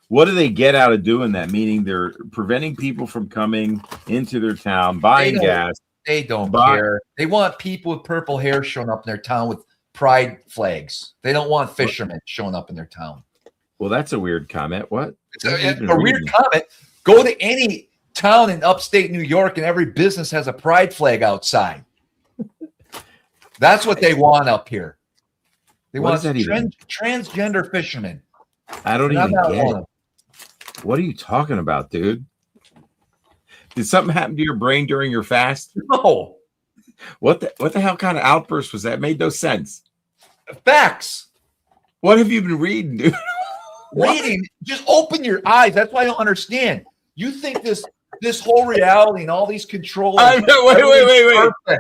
what do they get out of doing that? Meaning they're preventing people from coming into their town, buying gas. They don't care. They want people with purple hair showing up in their town with pride flags. They don't want fishermen showing up in their town. Well, that's a weird comment. What? It's a weird comment. Go to any town in upstate New York and every business has a pride flag outside. That's what they want up here. They want transgender fishermen. I don't even get it. What are you talking about, dude? Did something happen to your brain during your fast? No. What the hell kind of outburst was that? Made no sense. Facts. What have you been reading, dude? Reading, just open your eyes. That's why I don't understand. You think this whole reality and all these controls.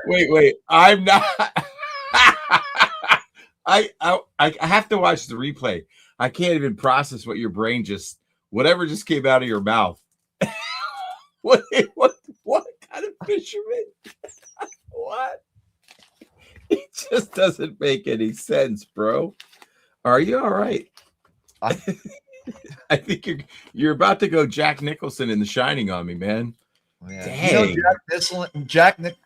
Wait. I'm not. I have to watch the replay. I can't even process what your brain whatever just came out of your mouth. What kind of fisherman? What? It just doesn't make any sense, bro. Are you all right? I think you're about to go Jack Nicholson in The Shining on me, man. Yeah. Dang. You know,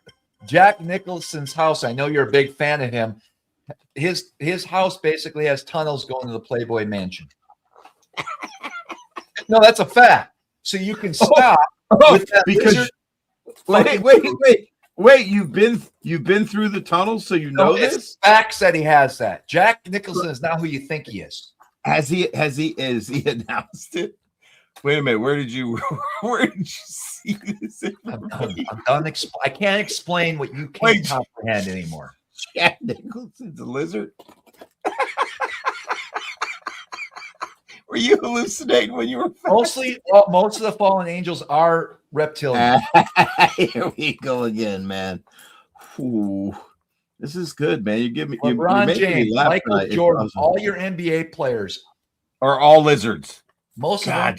Jack Nicholson's house. I know you're a big fan of him. His house basically has tunnels going to the Playboy Mansion. No, that's a fact. So you can stop with that because wait. You've been through the tunnels, so you know this. Facts that he has that. Jack Nicholson is not who you think he is. Has he announced it? Wait a minute. Where did you see this? I'm done. I can't explain what you can't comprehend anymore. Jack Nicholson's a lizard. Were you hallucinating when you were most of the fallen angels are reptilian? Here we go again, man. Ooh, this is good, man. You give me LeBron James, Michael Jordan, all your NBA players are all lizards. Most of them.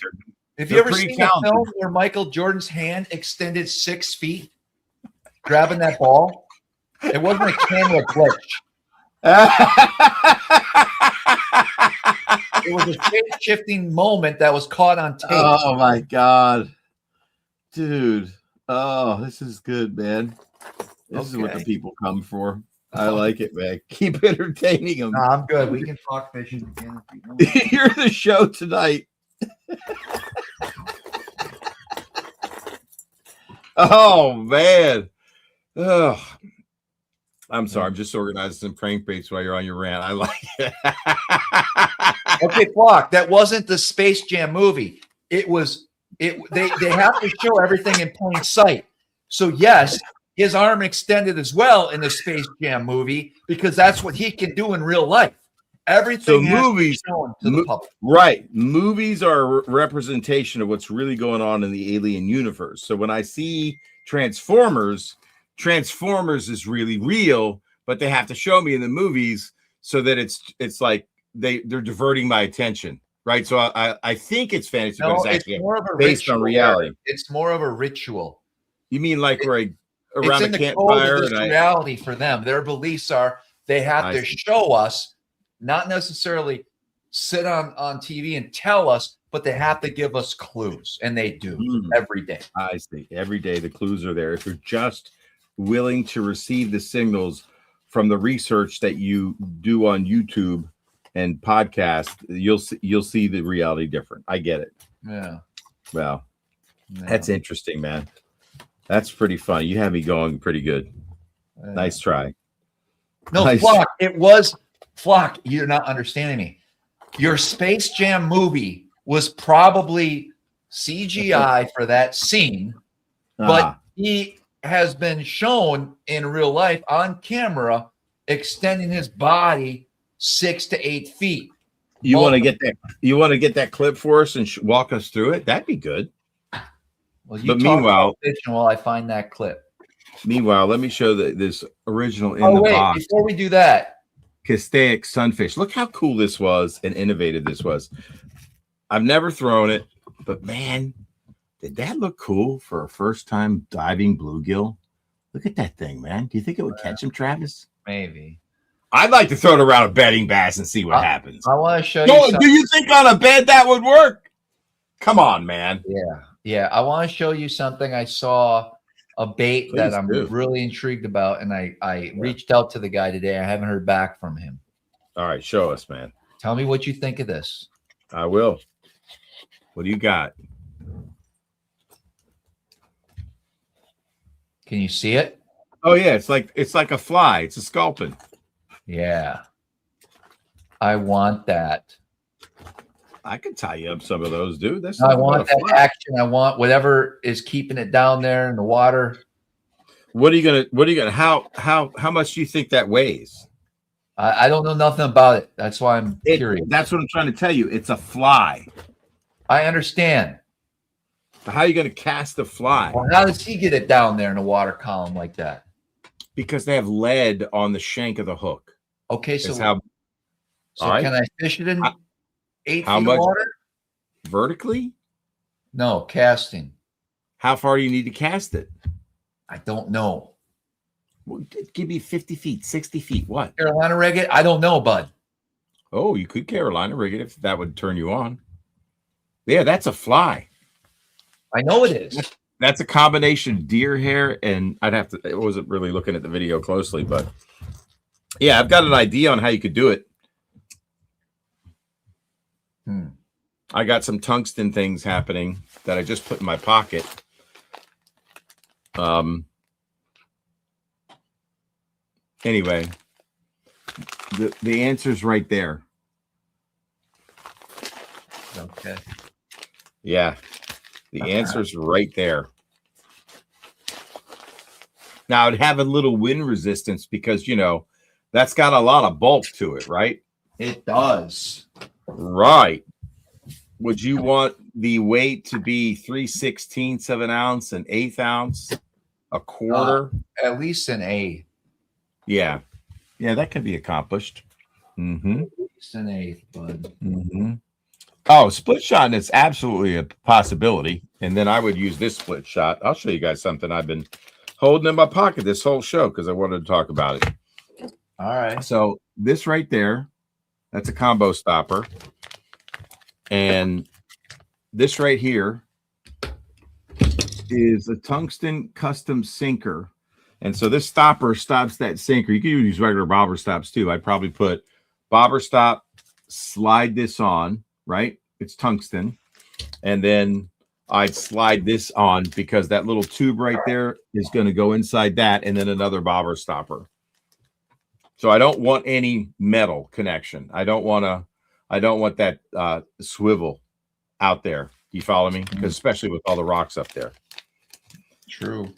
Have you ever seen a film where Michael Jordan's hand extended 6 feet, grabbing that ball? It wasn't a camera glitch. It was a shape-shifting moment that was caught on tape. Oh my god, dude! Oh, this is good, man. This is what the people come for. I like it, man. Keep entertaining them. No, I'm good. We can talk fishing again. You're the show tonight. Oh man. Oh. I'm sorry. I'm just organizing some crankbaits while you're on your rant. I like it. Okay, Flock. That wasn't the Space Jam movie. It was They have to show everything in plain sight. So yes, his arm extended as well in the Space Jam movie because that's what he can do in real life. Everything has to be shown to the public. Right. Movies are a representation of what's really going on in the alien universe. So when I see Transformers is really real, but they have to show me in the movies so that it's like they're diverting my attention. Right. So I think it's fantasy, No, but it's actually more of a based ritual on reality. It's more of a ritual. You mean like where around it's a in the code campfire? of this reality for them. Their beliefs are they have to show us, not necessarily sit on TV and tell us, but they have to give us clues, and they do every day. I see. Every day the clues are there. If you're just willing to receive the signals from the research that you do on YouTube and podcast, you'll see the reality different. I get it. Yeah. Well, that's interesting, man. That's pretty fun. You have me going pretty good. Nice try. No, nice. Flock, it was Flock. You're not understanding me. Your Space Jam movie was probably CGI for that scene, but he has been shown in real life on camera extending his body 6 to 8 feet. You want to get that? You want to get that clip for us and walk us through it? That'd be good. Well, you talk about fiction while I find that clip. Meanwhile, let me show this original in the box. Before we do that, Castaic sunfish. Look how cool this was and innovative this was. I've never thrown it, but man, did that look cool for a first time diving bluegill? Look at that thing, man. Do you think it would catch him, Travis? Maybe. I'd like to throw it around a bedding bass and see what happens. I want to show you. Do you think on a bed that would work? Come on, man. Yeah. I want to show you something. I saw a bait that I'm really intrigued about, and I reached out to the guy today. I haven't heard back from him. All right, show us, man. Tell me what you think of this. I will. What do you got? Can you see it? Oh yeah, it's like a fly. It's a sculpin. Yeah. I want that. I can tie you up some of those, dude. I want that action. I want whatever is keeping it down there in the water. What are you gonna how much do you think that weighs? I don't know nothing about it. That's why I'm curious. That's what I'm trying to tell you. It's a fly. I understand. How are you going to cast a fly? Well, how does he get it down there in a water column like that? Because they have lead on the shank of the hook. Okay, so can I fish it in 8 feet of water? Vertically? No, casting. How far do you need to cast it? I don't know. Well, give me 50 feet, 60 feet. What? Carolina rig it? I don't know, bud. Oh, you could Carolina rig it if that would turn you on. Yeah, that's a fly. I know it is. That's a combination of deer hair and I wasn't really looking at the video closely, but yeah, I've got an idea on how you could do it. I got some tungsten things happening that I just put in my pocket. Anyway, the answer's right there. Okay. Yeah. The answer's right there. Now, it'd have a little wind resistance because, that's got a lot of bulk to it, right? It does. Right. Would you want the weight to be 3/16 of an ounce, an 1/8 ounce, a quarter? At least an 1/8. Yeah. Yeah, that can be accomplished. At least an 1/8, bud. Oh, split shot, it's absolutely a possibility. And then I would use this split shot. I'll show you guys something I've been holding in my pocket this whole show because I wanted to talk about it. All right. So this right there, that's a combo stopper. And this right here is a tungsten custom sinker. And so this stopper stops that sinker. You can use regular bobber stops too. I'd probably put bobber stop, slide this on. Right? It's tungsten. And then I'd slide this on because that little tube right there is going to go inside that and then another bobber stopper. So I don't want any metal connection. I don't want that swivel out there. You follow me? Because especially with all the rocks up there. True.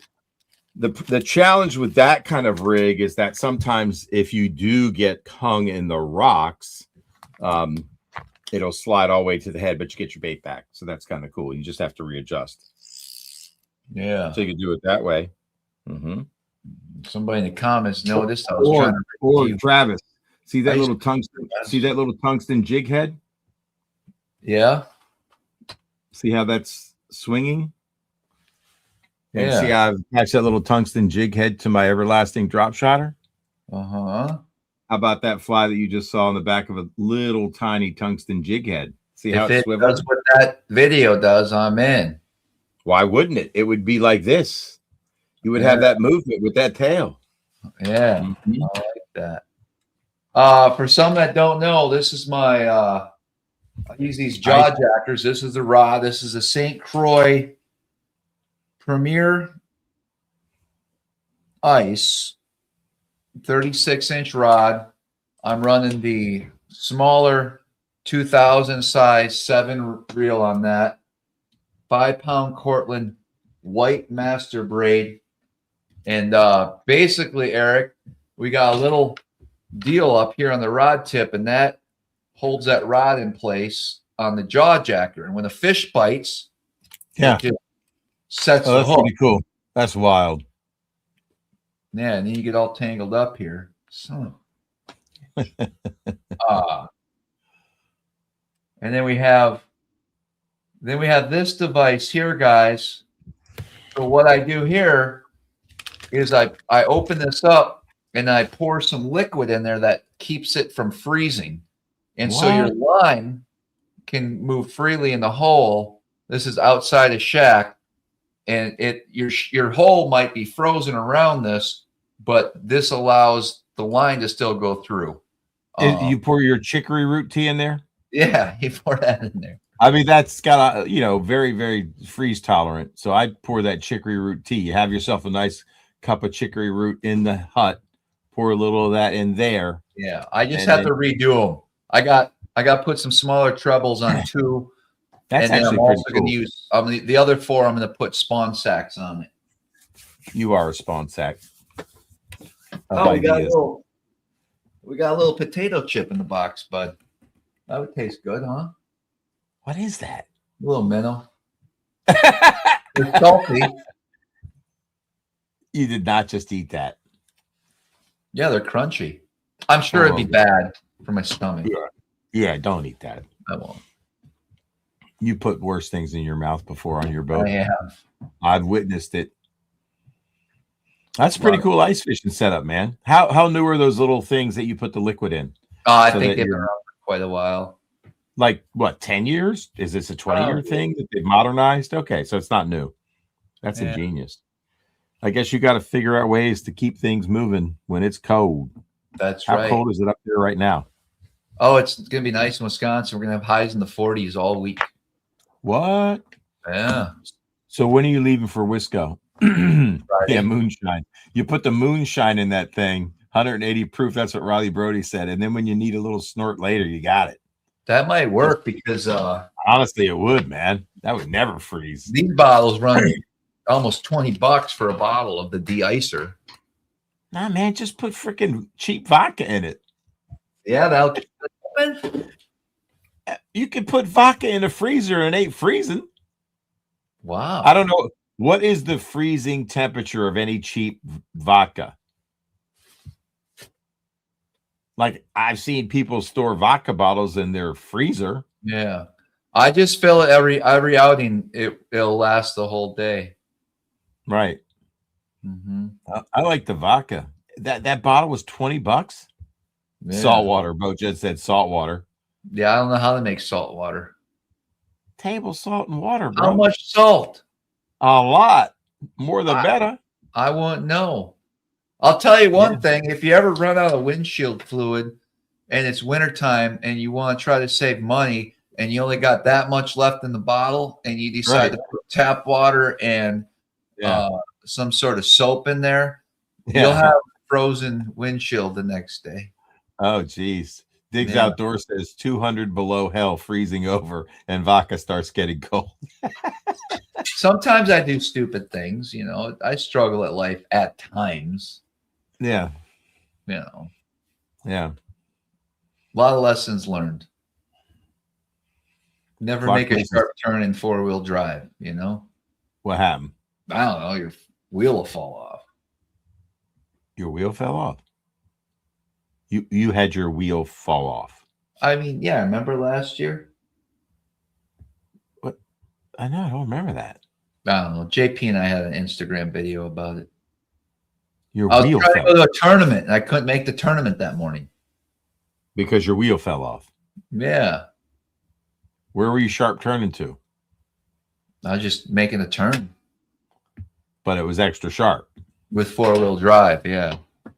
The challenge with that kind of rig is that sometimes if you do get hung in the rocks, it'll slide all the way to the head, but you get your bait back. So that's kind of cool. You just have to readjust. Yeah. So you can do it that way. Mm-hmm. Somebody in the comments noticed I was trying to. Or Travis, see that little tungsten jig head? Yeah. See how that's swinging? And Yeah. see how I've attached that little tungsten jig head to my everlasting drop shotter? Uh-huh. How about that fly that you just saw on the back of a little tiny tungsten jig head? See how If it it swivels? does what that video does, I'm in. Why wouldn't it? It would be like this. You would have that movement with that tail. Yeah. Mm-hmm. I like that. For some that don't know, this is my I use these jaw jackers. This is the rod. This is a St. Croix Premier Ice 36-inch rod. I'm running the smaller 2000 size 7 reel on that. 5-pound Cortland white master braid. And basically, Eric, we got a little deal up here on the rod tip, and that holds that rod in place on the jaw jacker. And when a fish bites, it just sets the hook. Pretty cool. That's wild. Yeah, and then you get all tangled up here. So, and then we have this device here, guys. So what I do here is I open this up and I pour some liquid in there that keeps it from freezing. And so your line can move freely in the hole. This is outside a shack, and your hole might be frozen around this, but this allows the line to still go through. You pour your chicory root tea in there? Yeah, you pour that in there. I mean, that's got a, very, very freeze tolerant. So I'd pour that chicory root tea. You have yourself a nice cup of chicory root in the hut. Pour a little of that in there. Yeah, I just have to redo them. I got put some smaller trebles on 2. That's and then actually I'm also cool. going to use the other 4. I'm going to put spawn sacks on it. You are a spawn sack. We got a little potato chip in the box, bud. That would taste good, huh? What is that? A little minnow. It's salty. You did not just eat that. Yeah, they're crunchy. I'm sure it'd be bad for my stomach. Yeah, don't eat that. I won't. You put worse things in your mouth before on your boat. I have. I've witnessed it. That's a pretty cool ice fishing setup, man. How new are those little things that you put the liquid in? I think they've been around for quite a while. Like what, 10 years? Is this a 20-year thing that they've modernized? Okay, so it's not new. That's ingenious. I guess you got to figure out ways to keep things moving when it's cold. That's right. How cold is it up there right now? Oh, it's going to be nice in Wisconsin. We're going to have highs in the 40s all week. What? Yeah. So when are you leaving for Wisco? Yeah, moonshine. You put the moonshine in that thing, 180 proof. That's what Riley Brody said. And then when you need a little snort later, you got it. That might work because honestly, it would, man. That would never freeze. These bottles run almost $20 for a bottle of the de-icer. Nah, man, just put freaking cheap vodka in it. Yeah, that'll. You can put vodka in a freezer and it ain't freezing. Wow. I don't know. What is the freezing temperature of any cheap vodka? Like, I've seen people store vodka bottles in their freezer. Yeah. I just fill it every outing. It'll last the whole day. Right. Mm-hmm. I like the vodka. That bottle was $20. Yeah. Salt water. Bo Jed said salt water. Yeah, I don't know how to make salt water. Table salt and water, bro. How much salt? A lot. More the better. I won't know. I'll tell you one thing. If you ever run out of windshield fluid and it's wintertime and you want to try to save money and you only got that much left in the bottle and you decide to put tap water and some sort of soap in there, you'll have frozen windshield the next day. Oh, geez. Diggs Yeah. Outdoor says 200 below hell, freezing over, and vodka starts getting cold. Sometimes I do stupid things, you know. I struggle at life at times. Yeah. You know. Yeah. A lot of lessons learned. Never Clock make a faces. sharp turn in four-wheel drive, you know. What happened? I don't know, your wheel will fall off. Your wheel fell off. You had your wheel fall off. I mean, yeah, remember last year? What? I know, I don't remember that. I don't know. JP and I had an Instagram video about it. Your I was wheel trying to fell go to a tournament and I couldn't make the tournament that morning. because your wheel fell off. Yeah. Where were you sharp turning to? I was just making a turn But it was extra sharp. with four-wheel drive. Yeah.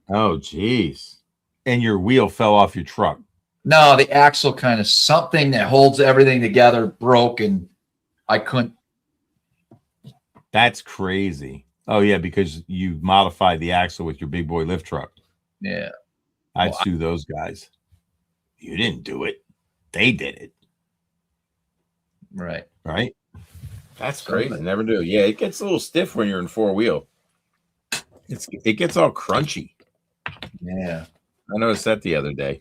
Oh, geez. And your wheel fell off your truck. No, the axle kind of something that holds everything together broke and I couldn't. That's crazy. Oh, yeah, because you modified the axle with your big boy lift truck. Yeah. I'd Well, sue those guys. You didn't do it. They did it. Right. Right? That's Somebody- crazy. Never do. Yeah, it gets a little stiff when you're in four-wheel. It gets all crunchy. Yeah. I noticed that the other day.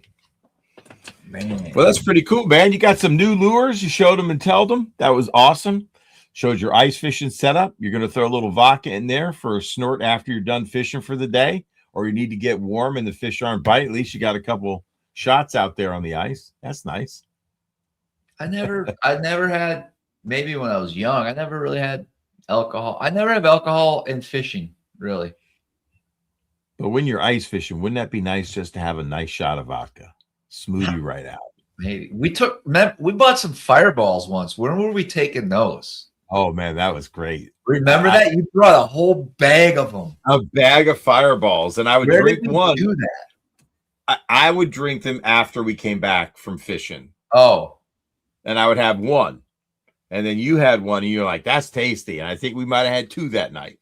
Man. Well, that's pretty cool, man. You got some new lures. You showed them and told them. That was awesome. Showed your ice fishing setup. You're going to throw a little vodka in there for a snort after you're done fishing for the day, or you need to get warm and the fish aren't biting. At least you got a couple shots out there on the ice. That's nice. I never had, maybe when I was young, I never really had alcohol. I never have alcohol in fishing, really. But when you're ice fishing, wouldn't that be nice just to have a nice shot of vodka? Smooth you right out. Maybe we bought some fireballs once. When were we taking those? Oh, man, that was great. Remember that? You brought a whole bag of them. A bag of fireballs, and I would Where drink did you one. do that? I would drink them after we came back from fishing, Oh, and I would have one. And then you had one, and you're like, that's tasty. And I think we might have had two that night.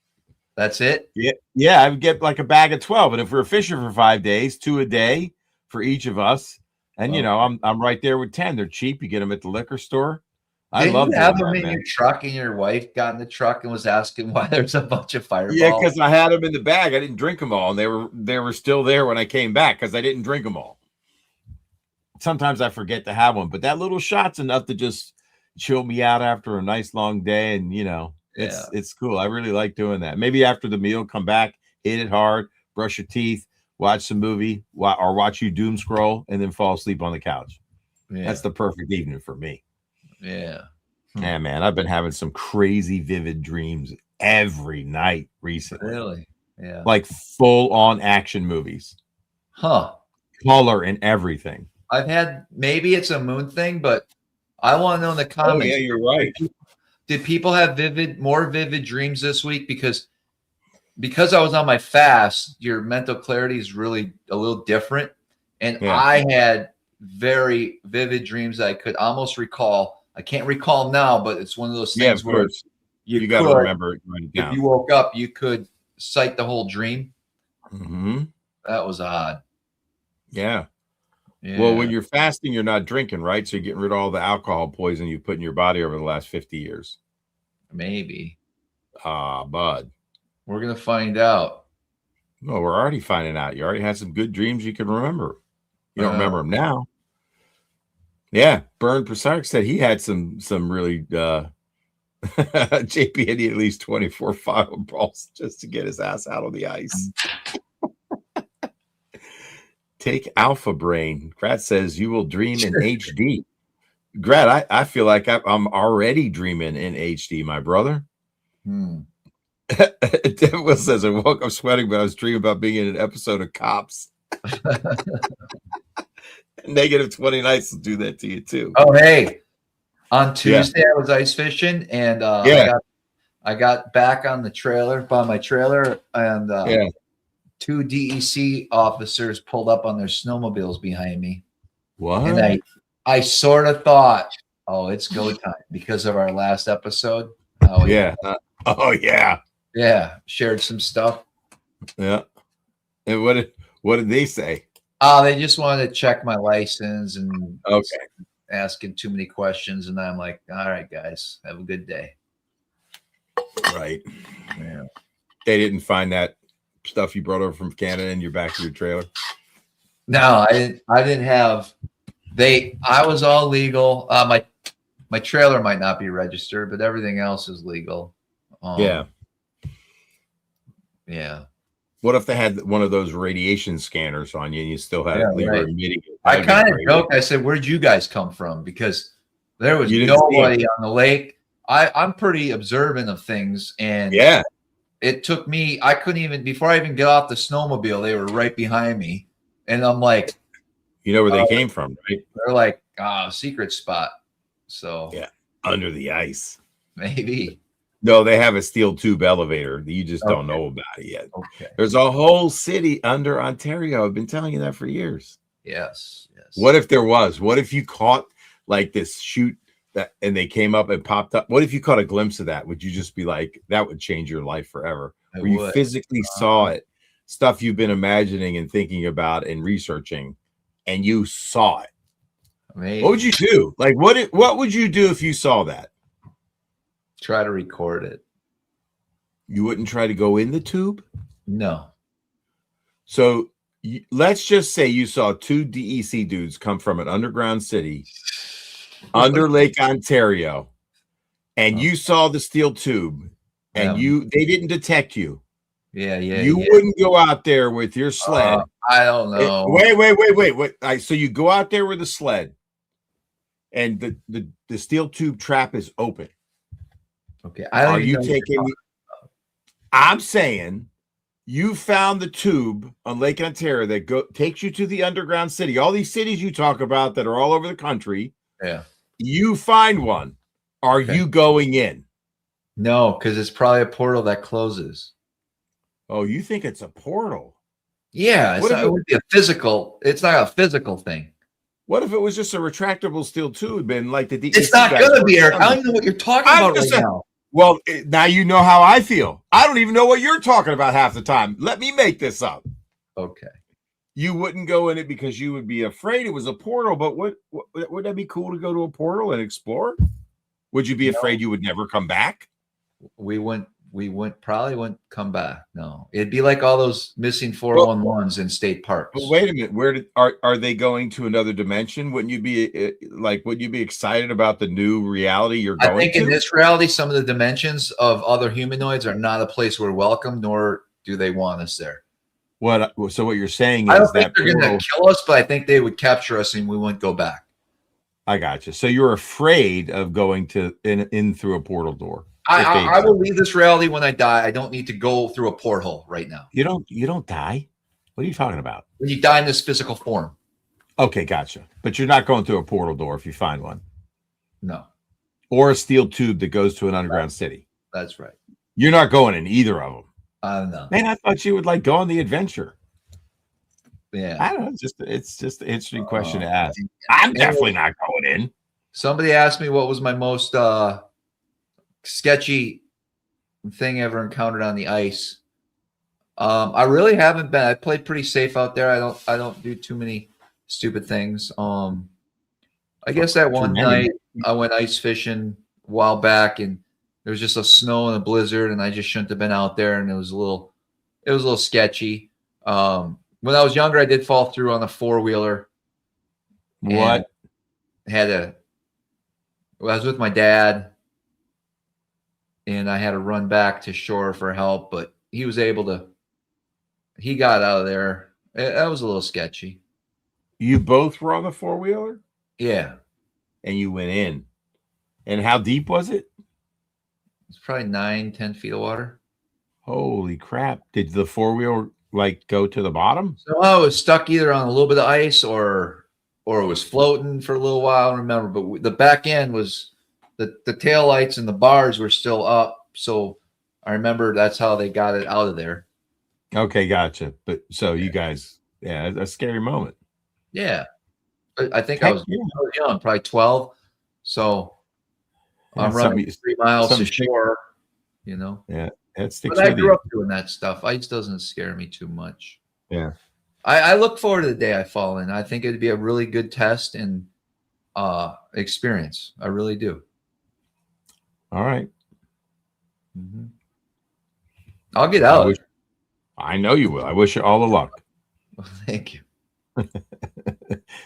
that's it? Yeah, I would get like a bag of 12. And if we were fishing for 5 days, 2 a day for each of us. And, you know, I'm right there with 10. They're cheap. You get them at the liquor store. I Did love you have doing them that, in man. your truck and your wife got in the truck and was asking why there's a bunch of fireballs? Yeah, because I had them in the bag. I didn't drink them all. And they were still there when I came back because I didn't drink them all. Sometimes I forget to have one, but that little shot's enough to just chill me out after a nice long day. And, you know, it's cool. I really like doing that. Maybe after the meal, come back, hit it hard, brush your teeth, watch some movie, or watch you doom scroll, and then fall asleep on the couch. Yeah. That's the perfect evening for me. Yeah. Yeah, man, I've been having some crazy vivid dreams every night recently. Really? Yeah. Like full-on action movies. Huh. Color and everything. I've had, maybe it's a moon thing, but I want to know in the comments. Oh, yeah, you're right. Did people have more vivid dreams this week? Because I was on my fast, your mental clarity is really a little different. And Yeah. I had very vivid dreams that I could almost recall. I can't recall now, but it's one of those things Of where course. You got to remember it. Write it if down. you woke up, you could cite the whole dream. Mm-hmm. That was odd. Yeah. Yeah. Well, when you're fasting, you're not drinking, right? So you're getting rid of all the alcohol poison you put in your body over the last 50 years. Maybe. Bud. We're going to find out. Well, we're already finding out. You already had some good dreams you can remember. You don't remember them now. Yeah. Burn Persark said he had some really JP had at least 24 fireballs just to get his ass out of the ice. Take Alpha Brain. Grat says you will dream in HD. Grat, I feel like I'm already dreaming in HD, my brother. Devil says I woke up sweating, but I was dreaming about being in an episode of Cops. Negative 20 nights will do that to you too. Oh, hey. On Tuesday, I was ice fishing, and I got back on the trailer, by my trailer, and two DEC officers pulled up on their snowmobiles behind me. What? And I sort of thought, oh, it's go time because of our last episode. Oh, yeah. Yeah. Shared some stuff. Yeah. And what did they say? They just wanted to check my license and Okay. asking too many questions. And I'm like, all right, guys, have a good day. Right. Yeah. They didn't find that stuff you brought over from Canada in your back of your trailer? No, I didn't have. I was all legal. My trailer might not be registered, but everything else is legal. Yeah. Yeah. What if they had one of those radiation scanners on you and you still had it legal emitting it? I kind of joked. I said, "Where'd you guys come from?" Because there was nobody on the lake. I'm pretty observant of things, and it took me. I couldn't even before I even got off the snowmobile. They were right behind me, and I'm like, you know where they came from, right? They're like, secret spot. So yeah, under the ice, maybe. No, they have a steel tube elevator. You just don't know about it yet. Okay. There's a whole city under Ontario. I've been telling you that for years. Yes. What if there was? What if you caught like this shoot that and they came up and popped up? What if you caught a glimpse of that? Would you just be like, that would change your life forever? Where you physically saw it, stuff you've been imagining and thinking about and researching, and you saw it. Maybe. What would you do? Like, what would you do if you saw that? Try to record it. You wouldn't try to go in the tube? No. So let's just say you saw two DEC dudes come from an underground city under Lake Ontario, and you saw the steel tube, and they didn't detect you. Yeah. You wouldn't go out there with your sled. I don't know. Wait. So you go out there with a sled, and the steel tube trap is open. Okay. Are you taking? I'm saying you found the tube on Lake Ontario that takes you to the underground city. All these cities you talk about that are all over the country. Yeah. You find one. Are you going in? No, because it's probably a portal that closes. Oh, you think it's a portal? Yeah, it would be a physical. It's not a physical thing. What if it was just a retractable steel tube and like the DEC? It's not going to be, Eric. I don't even know what you're talking about right now. Well, now you know how I feel. I don't even know what you're talking about half the time. Let me make this up. Okay. You wouldn't go in it because you would be afraid it was a portal, but would that be cool to go to a portal and explore? Would you be afraid you would never come back? We probably wouldn't come back. No, it'd be like all those missing 411s in state parks. But wait a minute, are they going to another dimension? Wouldn't you be excited about the new reality you're going to? I think in this reality, some of the dimensions of other humanoids are not a place we're welcome, nor do they want us there. So what you're saying is I don't think they're going to kill us, but I think they would capture us and we wouldn't go back. I got you. So you're afraid of going in through a portal door. I will leave this reality when I die. I don't need to go through a porthole right now. You don't die? What are you talking about? When you die in this physical form. Okay, gotcha. But you're not going through a portal door if you find one. No. Or a steel tube that goes to an underground city. That's right. You're not going in either of them. No. Man, I thought you would go on the adventure. Yeah. I don't know. It's just an interesting question to ask. I'm definitely not going in. Somebody asked me what was my most sketchy thing ever encountered on the ice. I really haven't been. I played pretty safe out there. I don't do too many stupid things. I guess that one night I went ice fishing a while back, and there was just a snow and a blizzard, and I just shouldn't have been out there, and it was a little sketchy. When I was younger, I did fall through on a 4-wheeler. What? I was with my dad, and I had to run back to shore for help, but he got out of there. That was a little sketchy. You both were on the 4-wheeler? Yeah. And you went in. And how deep was it? It's probably 9-10 feet of water. Holy crap. Did the 4-wheeler go to the bottom? So I was stuck either on a little bit of ice or it was floating for a little while. I don't remember, but the back end was the tail lights and the bars were still up. So I remember that's how they got it out of there. Okay, gotcha. But so you guys, a scary moment. Yeah. I think I was young, probably 12. So I'm running 3 miles to shore, you know. Yeah, that sticks but I with grew you. up doing that stuff. Ice doesn't scare me too much. Yeah. I look forward to the day I fall in. I think it'd be a really good test and experience. I really do. All right. Mm-hmm. I'll get out. I know you will. I wish you all the luck. Well, thank you.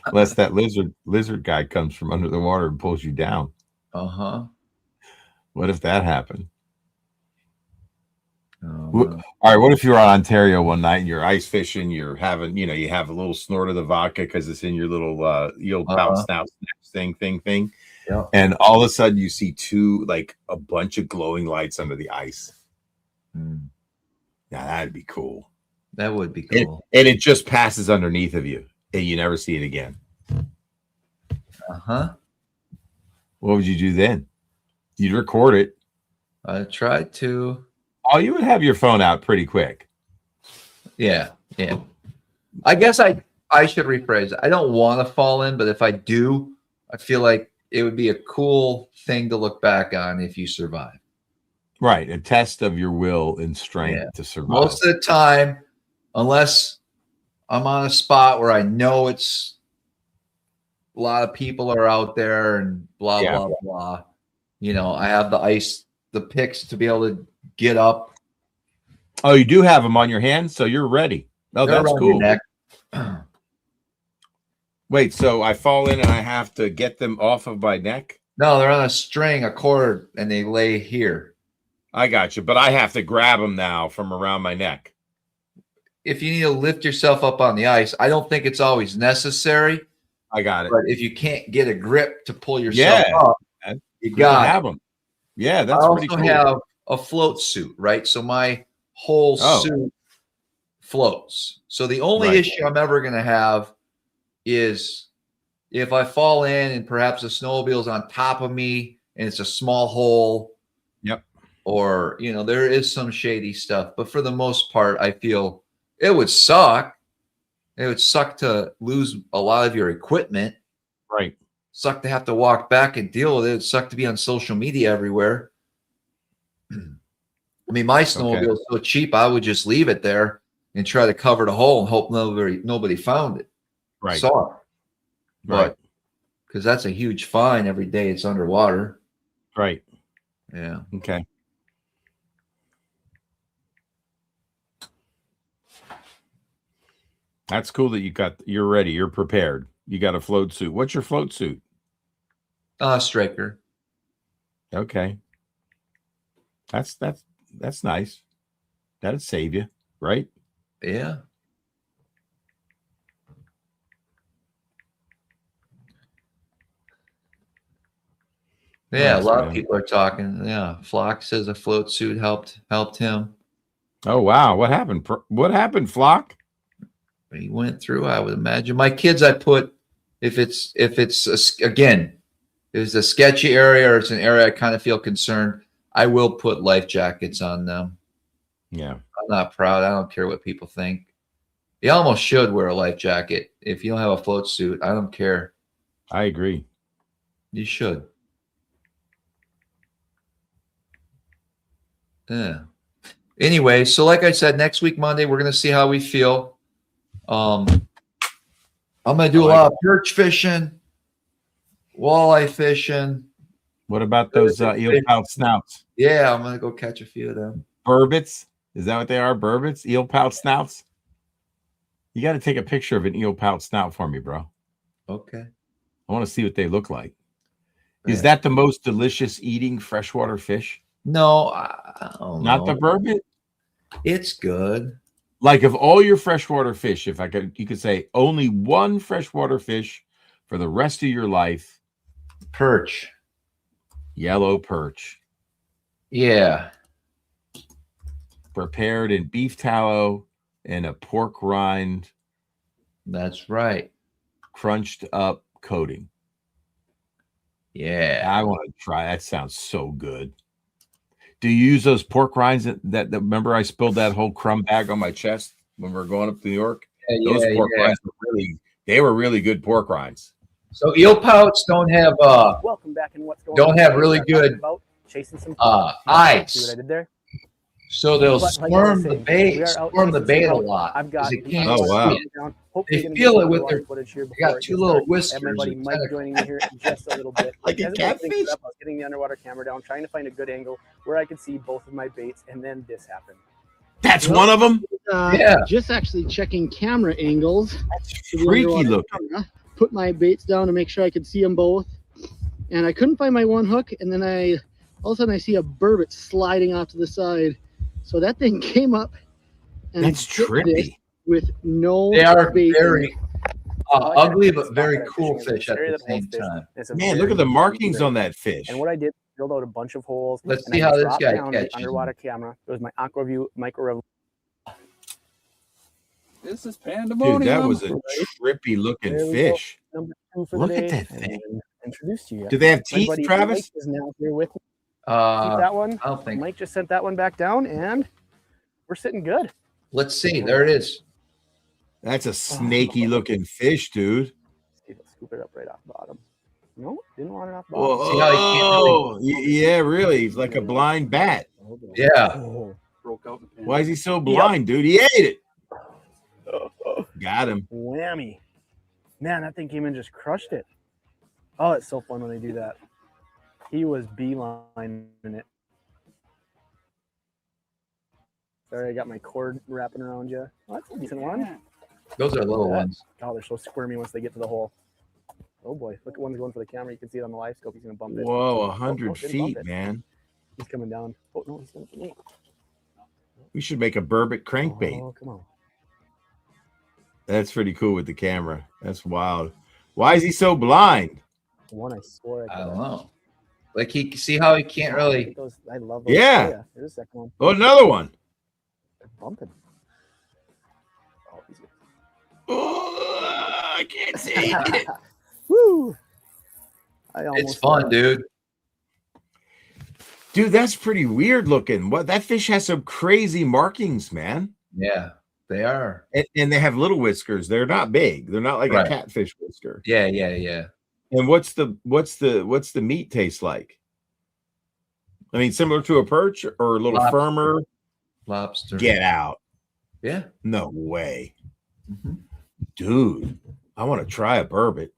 Unless that lizard guy comes from under the water and pulls you down. Uh-huh. What if that happened? Oh, all right. What if you're on Ontario one night and you're ice fishing? You're having, you have a little snort of the vodka because it's in your little eel pout snout thing. Yeah. And all of a sudden you see a bunch of glowing lights under the ice. Mm. Now that'd be cool. That would be cool. And it just passes underneath of you and you never see it again. Uh-huh. What would you do then? You'd record it. I tried to. Oh, you would have your phone out pretty quick. Yeah. Yeah. I guess I should rephrase it. I don't want to fall in, but if I do, I feel like it would be a cool thing to look back on if you survive. Right. A test of your will and strength to survive. Most of the time, unless I'm on a spot where I know it's a lot of people are out there and blah, blah, blah. I have the picks to be able to get up. Oh, you do have them on your hands, so you're ready. Oh, They're that's cool. Wait, so I fall in and I have to get them off of my neck? No, they're on a string, a cord, and they lay here. I got you, but I have to grab them now from around my neck. If you need to lift yourself up on the ice, I don't think it's always necessary. I got it. But if you can't get a grip to pull yourself up, you got to have them. Yeah, that's pretty cool. I also have a float suit, right? So my whole suit floats. So the only issue I'm ever going to have is if I fall in and perhaps the snowmobile's on top of me and it's a small hole. Yep. Or, there is some shady stuff. But for the most part, I feel it would suck. It would suck to lose a lot of your equipment. Right. Suck to have to walk back and deal with it. It suck to be on social media everywhere. I mean, my snowmobile is so cheap, I would just leave it there and try to cover the hole and hope nobody found it. Right. Saw it. But because that's a huge fine every day it's underwater. Right. Yeah. Okay. That's cool that you're ready. You're prepared. You got a float suit. What's your float suit? Striker. Okay. That's nice. That'd save you, right? Yeah. Yeah, a lot of people are talking. Yeah, Flock says a float suit helped him. Oh wow, what happened? What happened, Flock? He went through, I would imagine. My kids, I put if it's again, if it's a sketchy area or it's an area I kind of feel concerned, I will put life jackets on them. Yeah, I'm not proud. I don't care what people think. You almost should wear a life jacket if you don't have a float suit. I don't care. I agree. You should. Yeah. Anyway, so like I said, next week, Monday, we're going to see how we feel. I'm going to do a lot of perch fishing, walleye fishing. What about those eel pout snouts? Yeah, I'm going to go catch a few of them. Burbots? Is that what they are? Burbots? Eel pout snouts? You got to take a picture of an eel pout snout for me, bro. Okay. I want to see what they look like. Yeah. Is that the most delicious eating freshwater fish? No, I don't know. Not the burbot? It's good. Like of all your freshwater fish, you could say only one freshwater fish for the rest of your life. Perch. Yellow perch. Yeah. Prepared in beef tallow and a pork rind. That's right. Crunched up coating. Yeah. I want to try. That sounds so good. Do you use those pork rinds that remember I spilled that whole crumb bag on my chest when we were going up to New York? Yeah, those pork rinds were really good pork rinds. So eel pouts don't have welcome back and what's going don't on have really good about chasing some eyes. see what I did there? So they'll But like I swarm was the saying, bait, we are out swarm the chasing bait a trout. lot. I've got They can't Oh, wow. see it. down. Hopefully They gonna feel get it some with underwater their. footage here They before got it two gets little dark. I whiskers. have my buddy and Mike tentacles. joining me here in just a little bit. Like a As everybody thinks catfish? it up, I was getting the underwater camera down, trying to find a good angle where I could see both of my baits, and then this happened. That's one of them. Yeah. Just actually checking camera angles. to the Freaky underwater looking. camera. Put my baits down to make sure I could see them both. And I couldn't find my one hook. And then all of a sudden I see a burbot sliding off to the side. So that thing came up. And That's hit this trippy. with no They are bait. very ugly, but very Spot cool fishing is fish at area the that holds same fish. time. It's a Man, very look at the unique markings area. on that fish. And what I did, drilled out a bunch of holes. Let's and see I how this dropped guy down the catches underwater camera. It was my AquaView Micro. This is pandemonium. Dude, that was a trippy looking There we fish. Number 2 for Look the at day. that thing. And introduced to you. Do they have My teeth, buddy Travis? Mike is now here with me. Keep I that one. don't think. Mike just sent that one back down, and we're sitting good. Let's see. There it is. That's a snaky looking fish, dude. See if it'll scoop it up right off the bottom. No, didn't want it off the bottom. Whoa. See how he can't really- Yeah, really. He's like a blind bat. Yeah. Oh. Broke out in the pan. Why is he so blind, dude? He ate it. Got him. Whammy. Man, that thing came in and just crushed it. Oh, it's so fun when they do that. He was beelining it. Sorry, I got my cord wrapping around you. Oh, that's a decent one. Those are little ones. Oh, they're so squirmy once they get to the hole. Oh boy, look at one's going for the camera. You can see it on the live scope. He's gonna bump it. Whoa, Oh, 100 didn't bump feet, it. man. He's coming down. Oh no, he's coming for me. We should make a Bourbot crankbait. Oh, come on. That's pretty cool with the camera. That's wild. Why is he so blind? One I swore I don't know. Like he see how he can't really. I love those. Yeah. Oh, yeah. There's a second one. Oh, another one. They're bumping. Oh, he's good. Oh, I can't see it. Woo! It's fun, dude. Dude, that's pretty weird looking. What, that fish has some crazy markings, man. Yeah, they are. And they have little whiskers. They're not big. They're not like Right. a catfish whisker. Yeah. And what's the meat taste like? I mean, similar to a perch or a little Lobster. firmer? Lobster. Get out. Yeah. No way. Mhm. Dude, I want to try a Bourbot.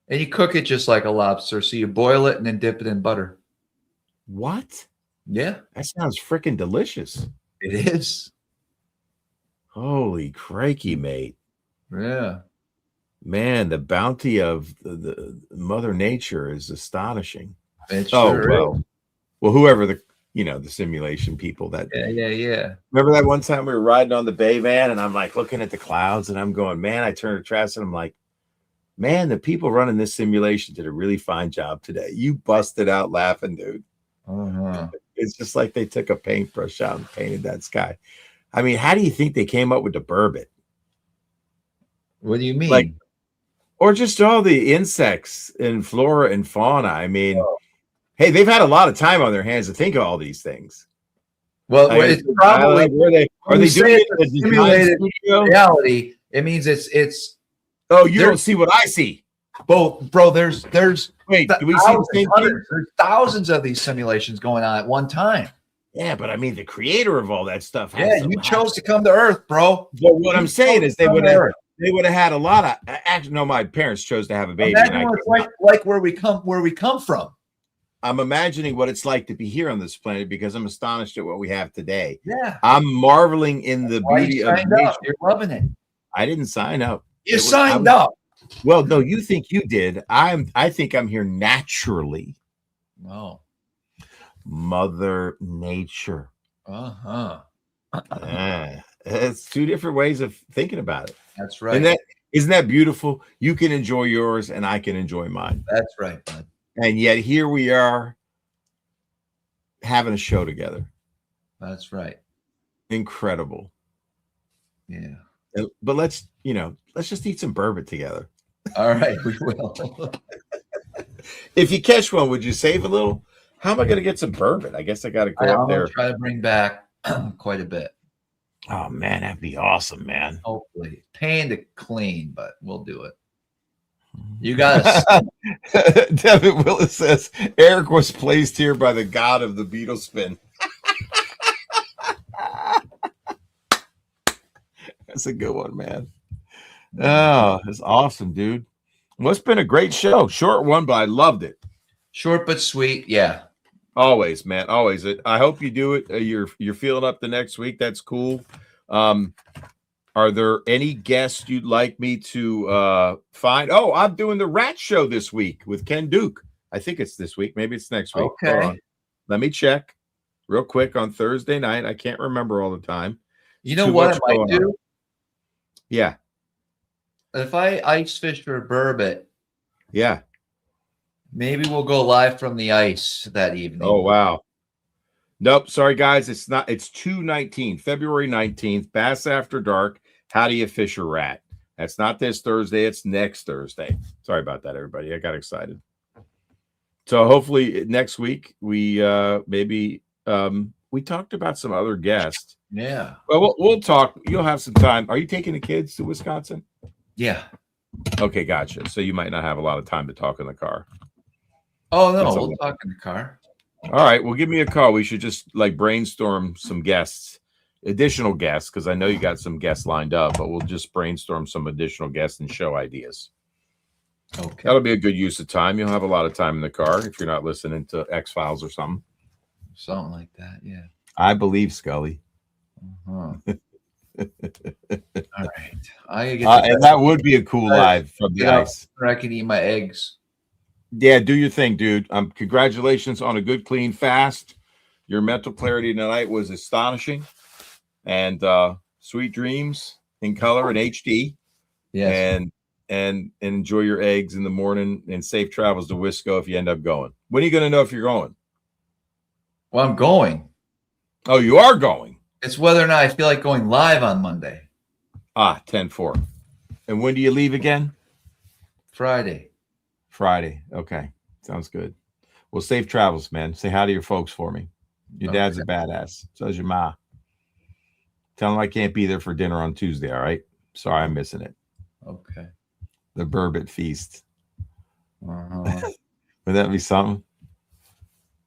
And you cook it just like a lobster. So you boil it and then dip it in butter. What? Yeah, That sounds freaking delicious. it is. Holy crikey, mate. Yeah. Man, the bounty of the Mother Nature is astonishing. It Oh, sure well. is. Well, whoever the simulation people that Yeah. remember that one time we were riding on the bay van and I'm like looking at the clouds and I'm going, man, I turned to Travis and I'm like, man, the people running this simulation did a really fine job today. You busted out laughing, dude. Uh-huh. It's just like they took a paintbrush out and painted that sky. I mean, how do you think they came up with the Bourbot? What do you mean? Like, or just all the insects and flora and fauna. I mean, hey, they've had a lot of time on their hands to think of all these things. well, I mean, it's probably are they when you say doing it it's in a simulated design studio? reality. It means it's Oh, you There- don't see what I see. bro. There's Wait, do we see the same thing? hundreds, there's thousands of these simulations going on at one time. Yeah, but I mean, the creator of all that stuff. Yeah, you chose to come to Earth, bro. But what I'm saying is, they Come would to have. Earth. They would have had a lot of. Actually, no, my parents chose to have a baby. And Imagine I what it's couldn't. like where we come from. I'm imagining what it's like to be here on this planet because I'm astonished at what we have today. Yeah. I'm marveling in the Why beauty you of signed nature. up? You're loving it. I didn't sign up. You It was- signed I up. Well, no, you think you did. I think I'm here naturally. No. Mother Nature. Uh-huh. It's two different ways of thinking about it. That's right. And that isn't that beautiful? You can enjoy yours and I can enjoy mine. That's right, bud. And yet here we are having a show together. That's right. Incredible. Yeah. But let's just eat some Bourbot together. All right, we will. If you catch one, would you save a little? How am I going to get some Bourbot? I guess I got to go I'm up there. gonna try to bring back quite a bit. Oh man, that'd be awesome, man. Hopefully. Pain to clean, but we'll do it. You got Devin Willis says Eric was placed here by the god of the beetle spin. That's a good one, man. Oh, it's awesome, dude. Well, it's been a great show. Short one, but I loved it. Short but sweet. Yeah. Always, man. Always. I hope you do it. You're feeling up the next week. That's cool. Are there any guests you'd like me to find? Oh, I'm doing the Rat Show this week with Ken Duke. I think it's this week. Maybe it's next week. Okay. Hold on. Let me check real quick on Thursday night. I can't remember all the time. You know what I might do? Yeah. If I ice fish for Bourbot, Yeah. maybe we'll go live from the ice that evening. Oh, wow. Nope. Sorry, guys. It's not. It's 2/19, February 19th, Bass After Dark. How do you fish a rat? That's not this Thursday. It's next Thursday. Sorry about that, everybody. I got excited. So hopefully next week we maybe we talked about some other guests. Yeah. Well, we'll talk. You'll have some time. Are you taking the kids to Wisconsin? Yeah. Okay, gotcha. So you might not have a lot of time to talk in the car. Oh no, we'll talk in the car. All right. Well, give me a call. We should just like brainstorm some guests, additional guests, because I know you got some guests lined up, but we'll just brainstorm some additional guests and show ideas. Okay. That'll be a good use of time. You'll have a lot of time in the car if you're not listening to X-Files or something. Something like that. Yeah. I believe Scully. Uh-huh. All right. I get and that would be a cool live from the ice. I can eat my eggs. Yeah, do your thing, dude. Congratulations on a good, clean fast. Your mental clarity tonight was astonishing. And sweet dreams in color and HD. Yes. And enjoy your eggs in the morning and safe travels to Wisco if you end up going. When are you going to know if you're going? Well, I'm going. Oh, you are going. It's whether or not I feel like going live on Monday. 10-4. And when do you leave again? Friday. Okay. Sounds good. Well, safe travels, man. Say hi to your folks for me. Your dad's a badass. So is your ma. Tell him I can't be there for dinner on Tuesday, all right? Sorry I'm missing it. Okay. The Bourbot feast. Uh-huh. Would that be something?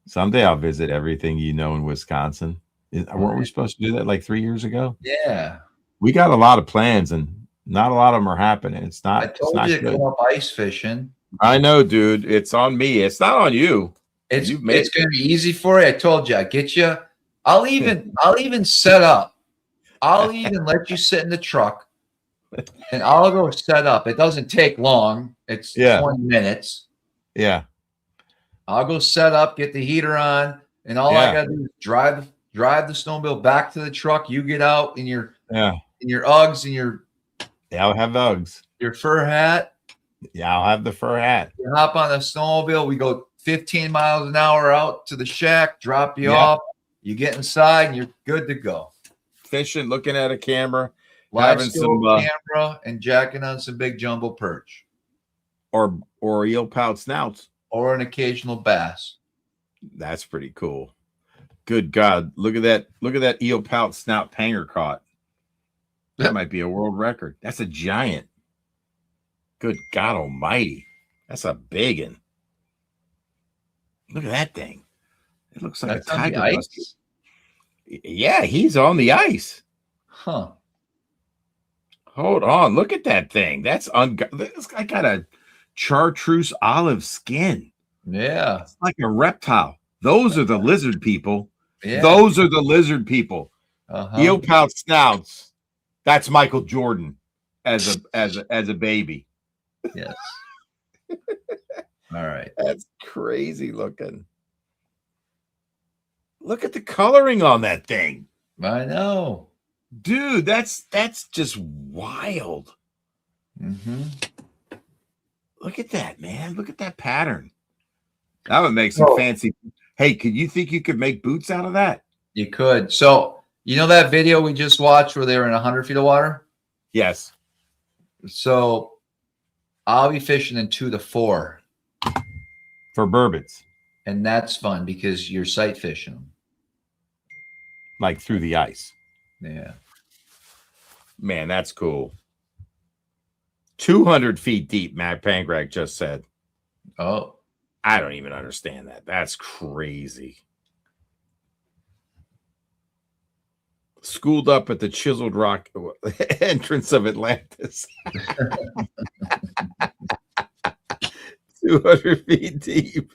Someday I'll visit everything you know in Wisconsin. Weren't we supposed to do that like 3 years ago? Yeah. We got a lot of plans and not a lot of them are happening. It's not. I told you to go up ice fishing. I know, dude. It's on me. It's not on you. It's going to be easy for you. I told you. I get you. I'll even set up. I'll even let you sit in the truck, and I'll go set up. It doesn't take long. It's 20 minutes. Yeah. I'll go set up, get the heater on, and all I gotta do is drive the snowmobile back to the truck. You get out in your Uggs and your I'll have Uggs. Your fur hat. Yeah, I'll have the fur hat. You hop on the snowmobile. We go 15 miles an hour out to the shack, drop you off. You get inside, and you're good to go. Fishing, looking at a camera, Live having some camera, and jacking on some big jumbo perch, or eel pout snouts, or an occasional bass. That's pretty cool. Good God, look at that! Look at that eel pout snout panger caught. That might be a world record. That's a giant. Good God Almighty, that's a big one. Look at that thing. It looks like That's a tiger. on the ice? Yeah, he's on the ice. Huh. Hold on. Look at that thing. This guy got a chartreuse olive skin. Yeah. It's like a reptile. Those are the lizard people. Yeah. Those are the lizard people. Eel pout snouts. That's Michael Jordan as a baby. Yes. All right. That's crazy looking. Look at the coloring on that thing. I know. Dude, that's just wild. Mm-hmm. Look at that, man. Look at that pattern. That would make some fancy. Hey, could you think you could make boots out of that? You could. So, you know that video we just watched where they were in 100 feet of water? Yes. So, I'll be fishing in 2 to 4. For burbots. And that's fun because you're sight fishing them. Like through the ice. Yeah. Man, that's cool. 200 feet deep, Matt Pangrag just said. Oh. I don't even understand that. That's crazy. schooled up at the Chiseled Rock entrance of Atlantis. 200 feet deep.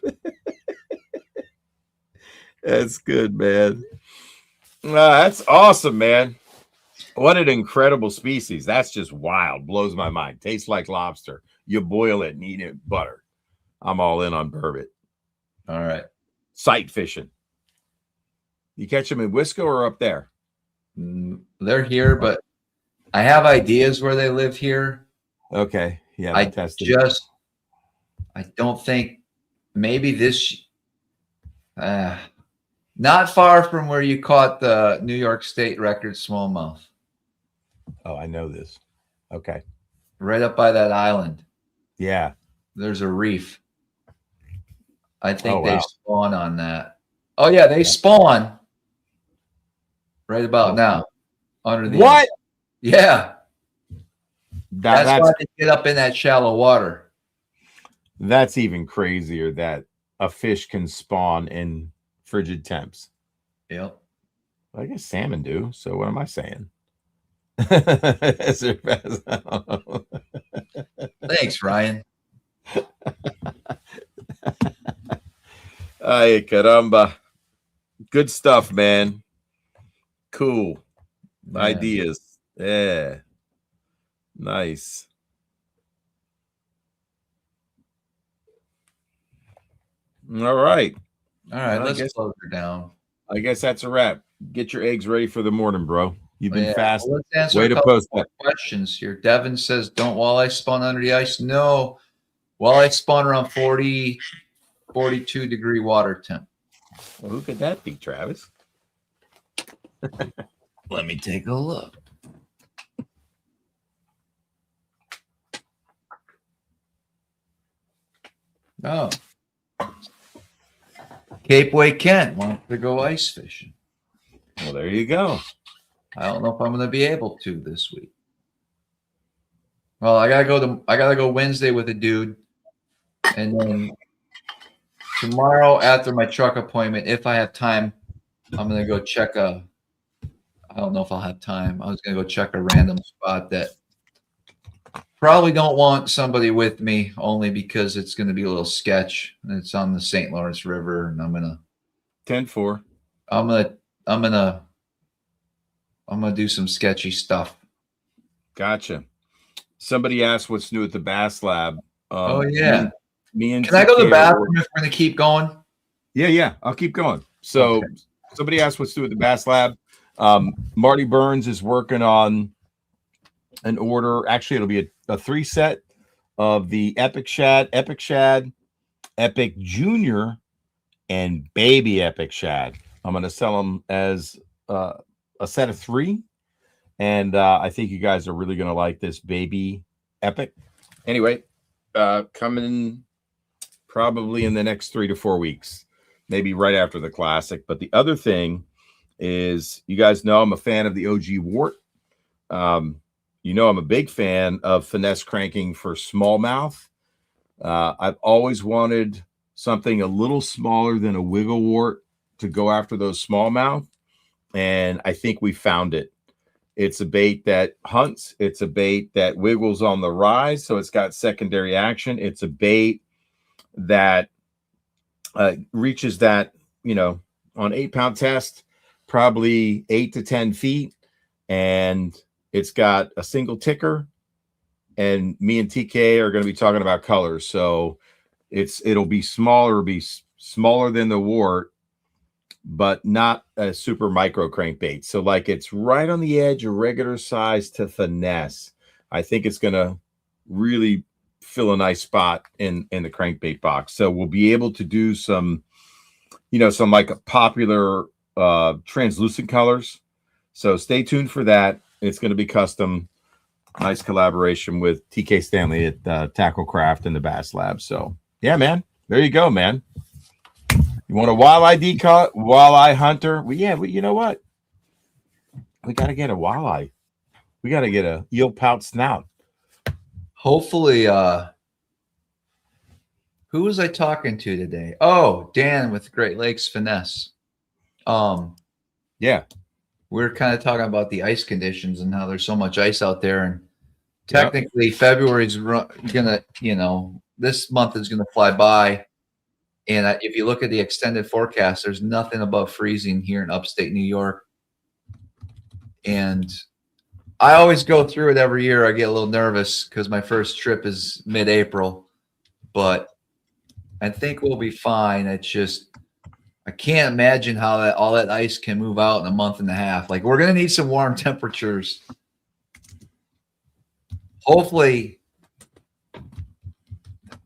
That's good, man. That's awesome, man. What an incredible species. That's just wild. Blows my mind. Tastes like lobster. You boil it and eat it butter. I'm all in on Bourbot. All right. Sight fishing. You catch them in Wisco or up there? They're here, but I have ideas where they live here. Okay. Yeah. I don't think maybe this not far from where you caught the New York State record smallmouth. Oh, I know this. Okay. Right up by that island. Yeah. There's a reef. I think Oh, they wow. spawn on that. Oh yeah, they spawn right about now under the What? ice. Yeah. That's why they get up in that shallow water. That's even crazier that a fish can spawn in frigid temps. Yep. I guess salmon do. So what am I saying? Thanks, Ryan. Ay, caramba. Good stuff, man. Cool. Yeah. Ideas. Yeah. Nice. All right. All right, Well, let's close her down. I guess that's a wrap. Get your eggs ready for the morning, bro. You've been fast. Well, let's answer Way a to couple post more that. questions here. Devin says, don't walleye spawn under the ice? No. Walleye spawn around 40, 42 degree water temp. Well, who could that be, Travis? Let me take a look. Oh. Cape Way Kent wants to go ice fishing. Well, there you go. I don't know if I'm going to be able to this week. Well, I gotta go Wednesday with a dude, and then tomorrow after my truck appointment, if I have time, I'm gonna go check I don't know if I'll have time. I was gonna go check a random spot that probably don't want somebody with me, only because it's gonna be a little sketch. And it's on the St. Lawrence River, and I'm gonna 10-4. I'm gonna do some sketchy stuff. Gotcha. Somebody asked what's new at the Bass Lab. Oh yeah. Me and Can I go to the TK bathroom if we're gonna keep going? Yeah, I'll keep going. So Okay. Somebody asked what's new at the Bass Lab. Marty Burns is working on an order. Actually, it'll be a 3-set of the Epic Shad, Epic Junior, and Baby Epic Shad. I'm going to sell them as a set of 3. And I think you guys are really going to like this Baby Epic. Anyway, coming probably in the next 3 to 4 weeks, maybe right after the Classic. But the other thing is, you guys know I'm a fan of the OG Wart. You know I'm a big fan of finesse cranking for smallmouth. I've always wanted something a little smaller than a wiggle wart to go after those smallmouth, and I think we found it. It's a bait that hunts. It's a bait that wiggles on the rise, so it's got secondary action. It's a bait that reaches that, on 8-pound test, probably 8 to 10 feet, and it's got a single ticker. And me and TK are going to be talking about colors, so it'll be smaller, than the wart, but not a super micro crankbait. So like it's right on the edge of regular size to finesse. I think it's going to really fill a nice spot in the crankbait box. So we'll be able to do some like popular translucent colors. So stay tuned for that. It's going to be custom. Nice collaboration with TK Stanley at Tackle Craft and the Bass Lab. So yeah, man, there you go, man. You want a walleye hunter? You know what? We got to get a walleye. We got to get a eel pout snout. Hopefully, who was I talking to today? Oh, Dan with Great Lakes Finesse. Yeah. we're kind of talking about the ice conditions and how there's so much ice out there. And technically, February's gonna, this month is gonna fly by. And if you look at the extended forecast, there's nothing above freezing here in upstate New York. And I always go through it every year. I get a little nervous because my first trip is mid-April, but I think we'll be fine. It's just I can't imagine how all that ice can move out in a month and a half. Like, we're gonna need some warm temperatures. Hopefully,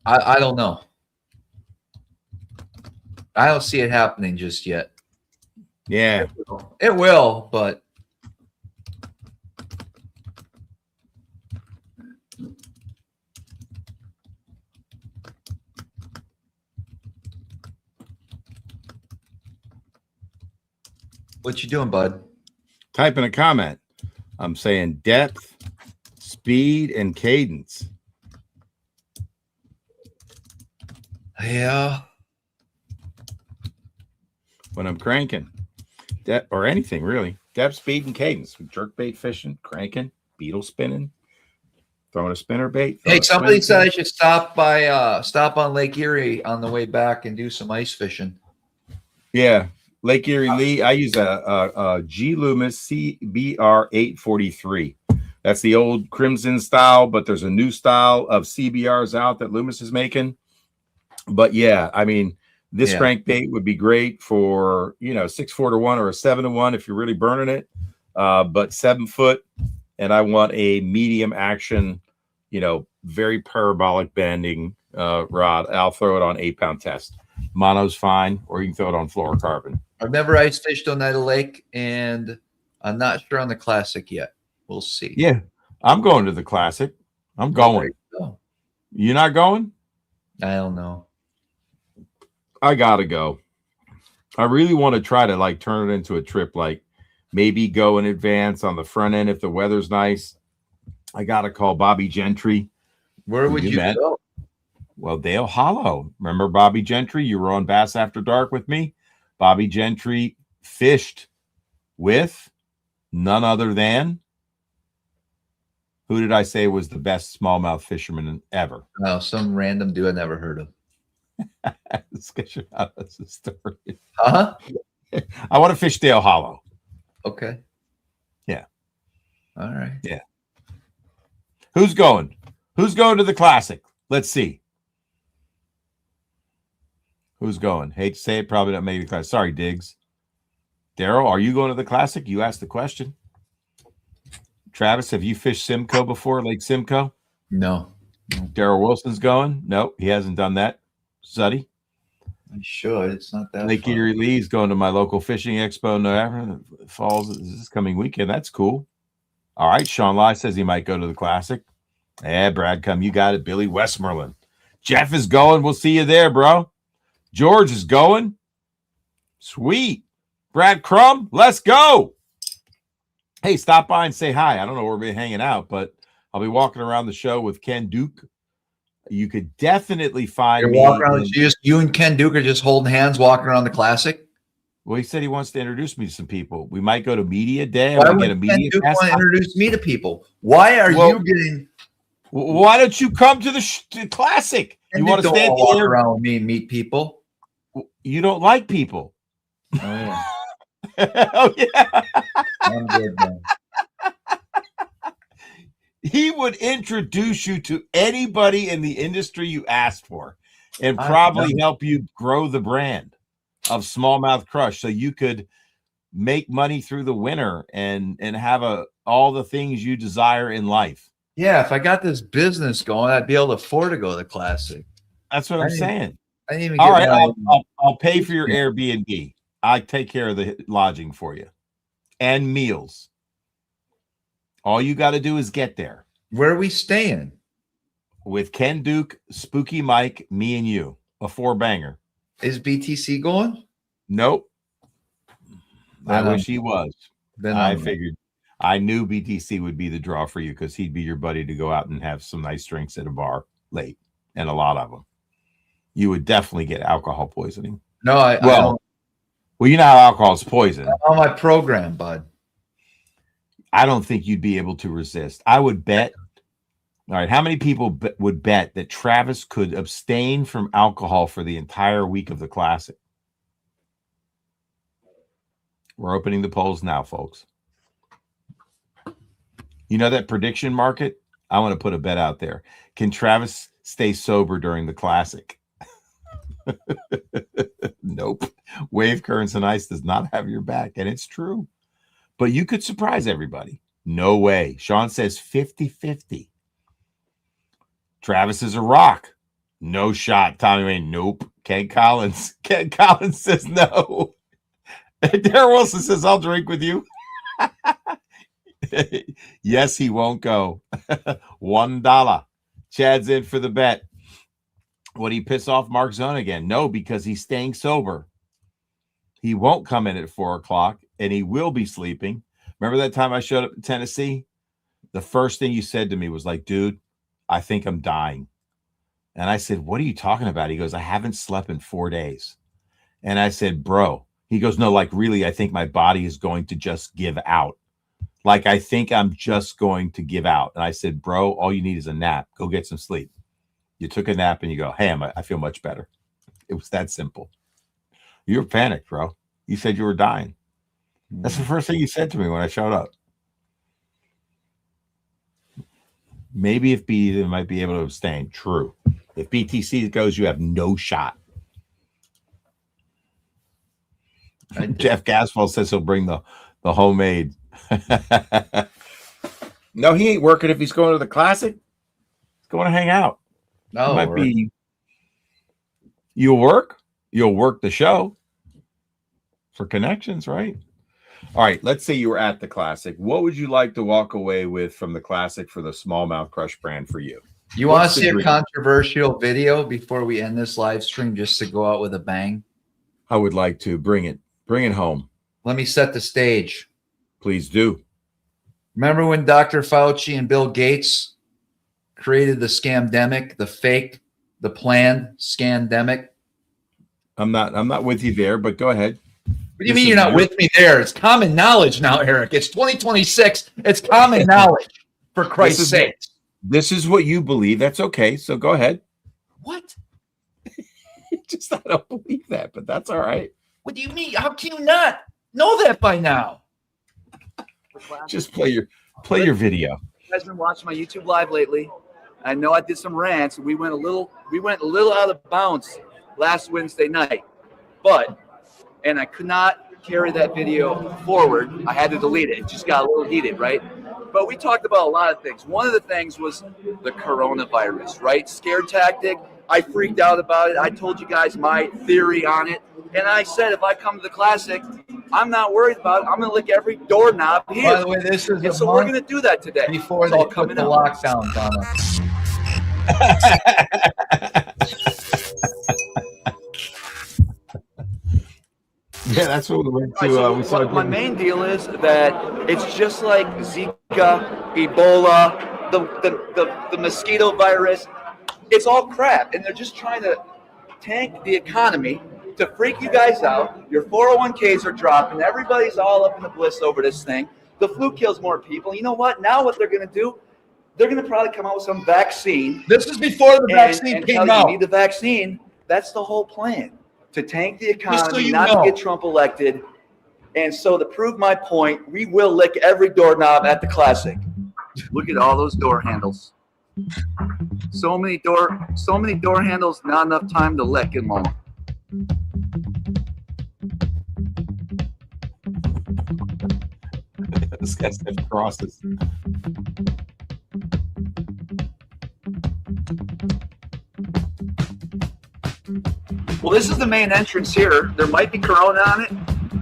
I don't know. I don't see it happening just yet. Yeah. It will, but what you doing, bud? Typing a comment. I'm saying depth, speed, and cadence. Yeah. When I'm cranking, or anything really, depth, speed, and cadence. Jerk bait fishing, cranking, beetle spinning, throwing a spinner bait. Hey, somebody said I should stop on Lake Erie on the way back and do some ice fishing. Yeah, Lake Erie Lee. I use a G Loomis CBR 843. That's the old Crimson style, but there's a new style of CBRs out that Loomis is making. But yeah, I mean, this crankbait would be great for 6-4 to 1 or a 7 to 1 if you're really burning it. But 7 foot, and I want a medium action, very parabolic bending rod. I'll throw it on 8-pound test. Mono's fine, or you can throw it on fluorocarbon. I've never ice fished on Oneida Lake, and I'm not sure on the Classic yet. We'll see. Yeah, I'm going to the Classic. I'm going. You're not going? I don't know. I gotta go. I really want to try to turn it into a trip, maybe go in advance on the front end if the weather's nice. I gotta call Bobby Gentry. Where would you go? Well, Dale Hollow. Remember Bobby Gentry? You were on Bass After Dark with me. Bobby Gentry fished with none other than, who did I say was the best smallmouth fisherman ever? Oh, some random dude I never heard of. Let's get you out of the story. Huh? I want to fish Dale Hollow. Okay. Yeah. All right. Yeah. Who's going? Who's going to the Classic? Let's see. Who's going? Hate to say it, probably not maybe Classic. Sorry, Diggs. Daryl, are you going to the Classic? You asked the question. Travis, have you fished Simcoe before, Lake Simcoe? No. Daryl Wilson's going? No, he hasn't done that. Suddy? I should. It's not that Lake Erie Lee's going to my local fishing expo in falls this coming weekend. That's cool. All right. Sean Lai says he might go to the Classic. Yeah, Brad, come. You got it. Billy Westmoreland. Jeff is going. We'll see you there, bro. George is going. Sweet. Brad Crum, let's go. Hey, stop by and say hi. I don't know where we'll be hanging out, but I'll be walking around the show with Ken Duke. You could definitely find me. You and Ken Duke are just holding hands walking around the Classic? Well, he said he wants to introduce me to some people. We might go to media day. Why would Ken Duke want to introduce me to people? Why are you getting? Why don't you come to the Classic? You want to stand walk around with me and meet people? You don't like people. Oh yeah. Oh yeah. I'm good, man. He would introduce you to anybody in the industry you asked for, and probably help you grow the brand of Smallmouth Crush, so you could make money through the winter and have all the things you desire in life. Yeah, if I got this business going, I'd be able to afford to go to the Classic. That's what I'm saying. I didn't even all right, I'll pay for your Airbnb. I take care of the lodging for you and meals. All you got to do is get there. Where are we staying? With Ken Duke, Spooky Mike, me, and you. A 4-banger. Is BTC going? Nope. I wish he was. Then I figured. I knew BTC would be the draw for you because he'd be your buddy to go out and have some nice drinks at a bar late, and a lot of them. You would definitely get alcohol poisoning. No, well, you know how alcohol is poison. On my program, bud. I don't think you'd be able to resist. I would bet. All right, how many people would bet that Travis could abstain from alcohol for the entire week of the Classic? We're opening the polls now, folks. You know that prediction market? I want to put a bet out there. Can Travis stay sober during the Classic? Nope. Wave Currents and Ice does not have your back, and it's true. But you could surprise everybody. No way. Sean says 50-50. Travis is a rock. No shot. Tommy Wayne, nope. Ken Collins says no. Darren Wilson says, I'll drink with you. Yes, he won't go. $1. Chad's in for the bet. Would he piss off Mark Zone again? No, because he's staying sober. He won't come in at 4 o'clock, and he will be sleeping. Remember that time I showed up in Tennessee? The first thing you said to me was like, dude, I think I'm dying. And I said, what are you talking about? He goes, I haven't slept in 4 days. And I said, bro. He goes, no, like really, I think my body is going to just give out. Like, I think I'm just going to give out. And I said, bro, all you need is a nap. Go get some sleep. You took a nap and you go, hey, I feel much better. It was that simple. You were panicked, bro. You said you were dying. That's the first thing you said to me when I showed up. Maybe if BT might be able to abstain. True. If BTC goes, you have no shot. Jeff Gaswell says he'll bring the homemade. No, he ain't working if he's going to the Classic. He's going to hang out. No, it might be. You'll work. You'll work the show for connections, right? All right. Let's say you were at the Classic. What would you like to walk away with from the Classic for the SmallmouthCrush brand for you? You want to see a controversial video before we end this live stream, just to go out with a bang? I would like to bring it home. Let me set the stage. Please do. Remember when Dr. Fauci and Bill Gates created the scamdemic, the fake, the planned scandemic? I'm not with you there, but go ahead. What do you mean you're not with me there? It's common knowledge now, Eric. It's 2026. It's common knowledge, for Christ's sake. This is what you believe. That's okay. So go ahead. What? Just I don't believe that, but that's all right. What do you mean? How can you not know that by now? Just play your video. You guys been watching my YouTube live lately? I know I did some rants. We went a little out of bounds last Wednesday night, and I could not carry that video forward. I had to delete it. It just got a little heated, right? But we talked about a lot of things. One of the things was the coronavirus, right? Scare tactic. I freaked out about it. I told you guys my theory on it. And I said, if I come to the Classic, I'm not worried about it. I'm going to lick every doorknob here. By the way, this is and so we're going to do that today. Before they put the lockdowns on us. Yeah, that's what we went to. My main deal is that it's just like Zika, Ebola, the mosquito virus. It's all crap, and they're just trying to tank the economy to freak you guys out. Your 401ks are dropping. Everybody's all up in the bliss over this thing. The flu kills more people. You know what? Now what they're going to do, they're going to probably come out with some vaccine. This is before the vaccine came out. You need the vaccine. That's the whole plan, to tank the economy, to get Trump elected. And so to prove my point, we will lick every doorknob at the Classic. Look at all those door handles. So many door handles, not enough time to lick in long. This guy said crosses. Well, this is the main entrance here. There might be corona on it,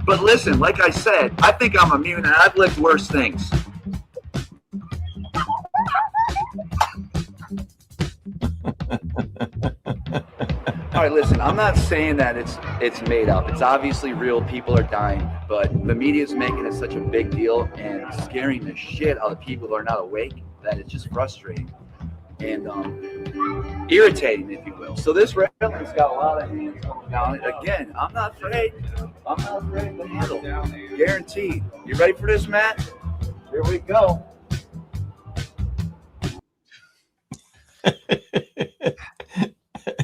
but listen, like I said, I think I'm immune, and I've licked worse things. All right, listen, I'm not saying that it's made up. It's obviously real. People are dying, but the media is making it such a big deal and scaring the shit out of people who are not awake that it's just frustrating and irritating, if you will. So this railing's got a lot of hands coming down it. Again, I'm not afraid. I'm not afraid of the handle. Guaranteed. You ready for this, Matt? Here we go.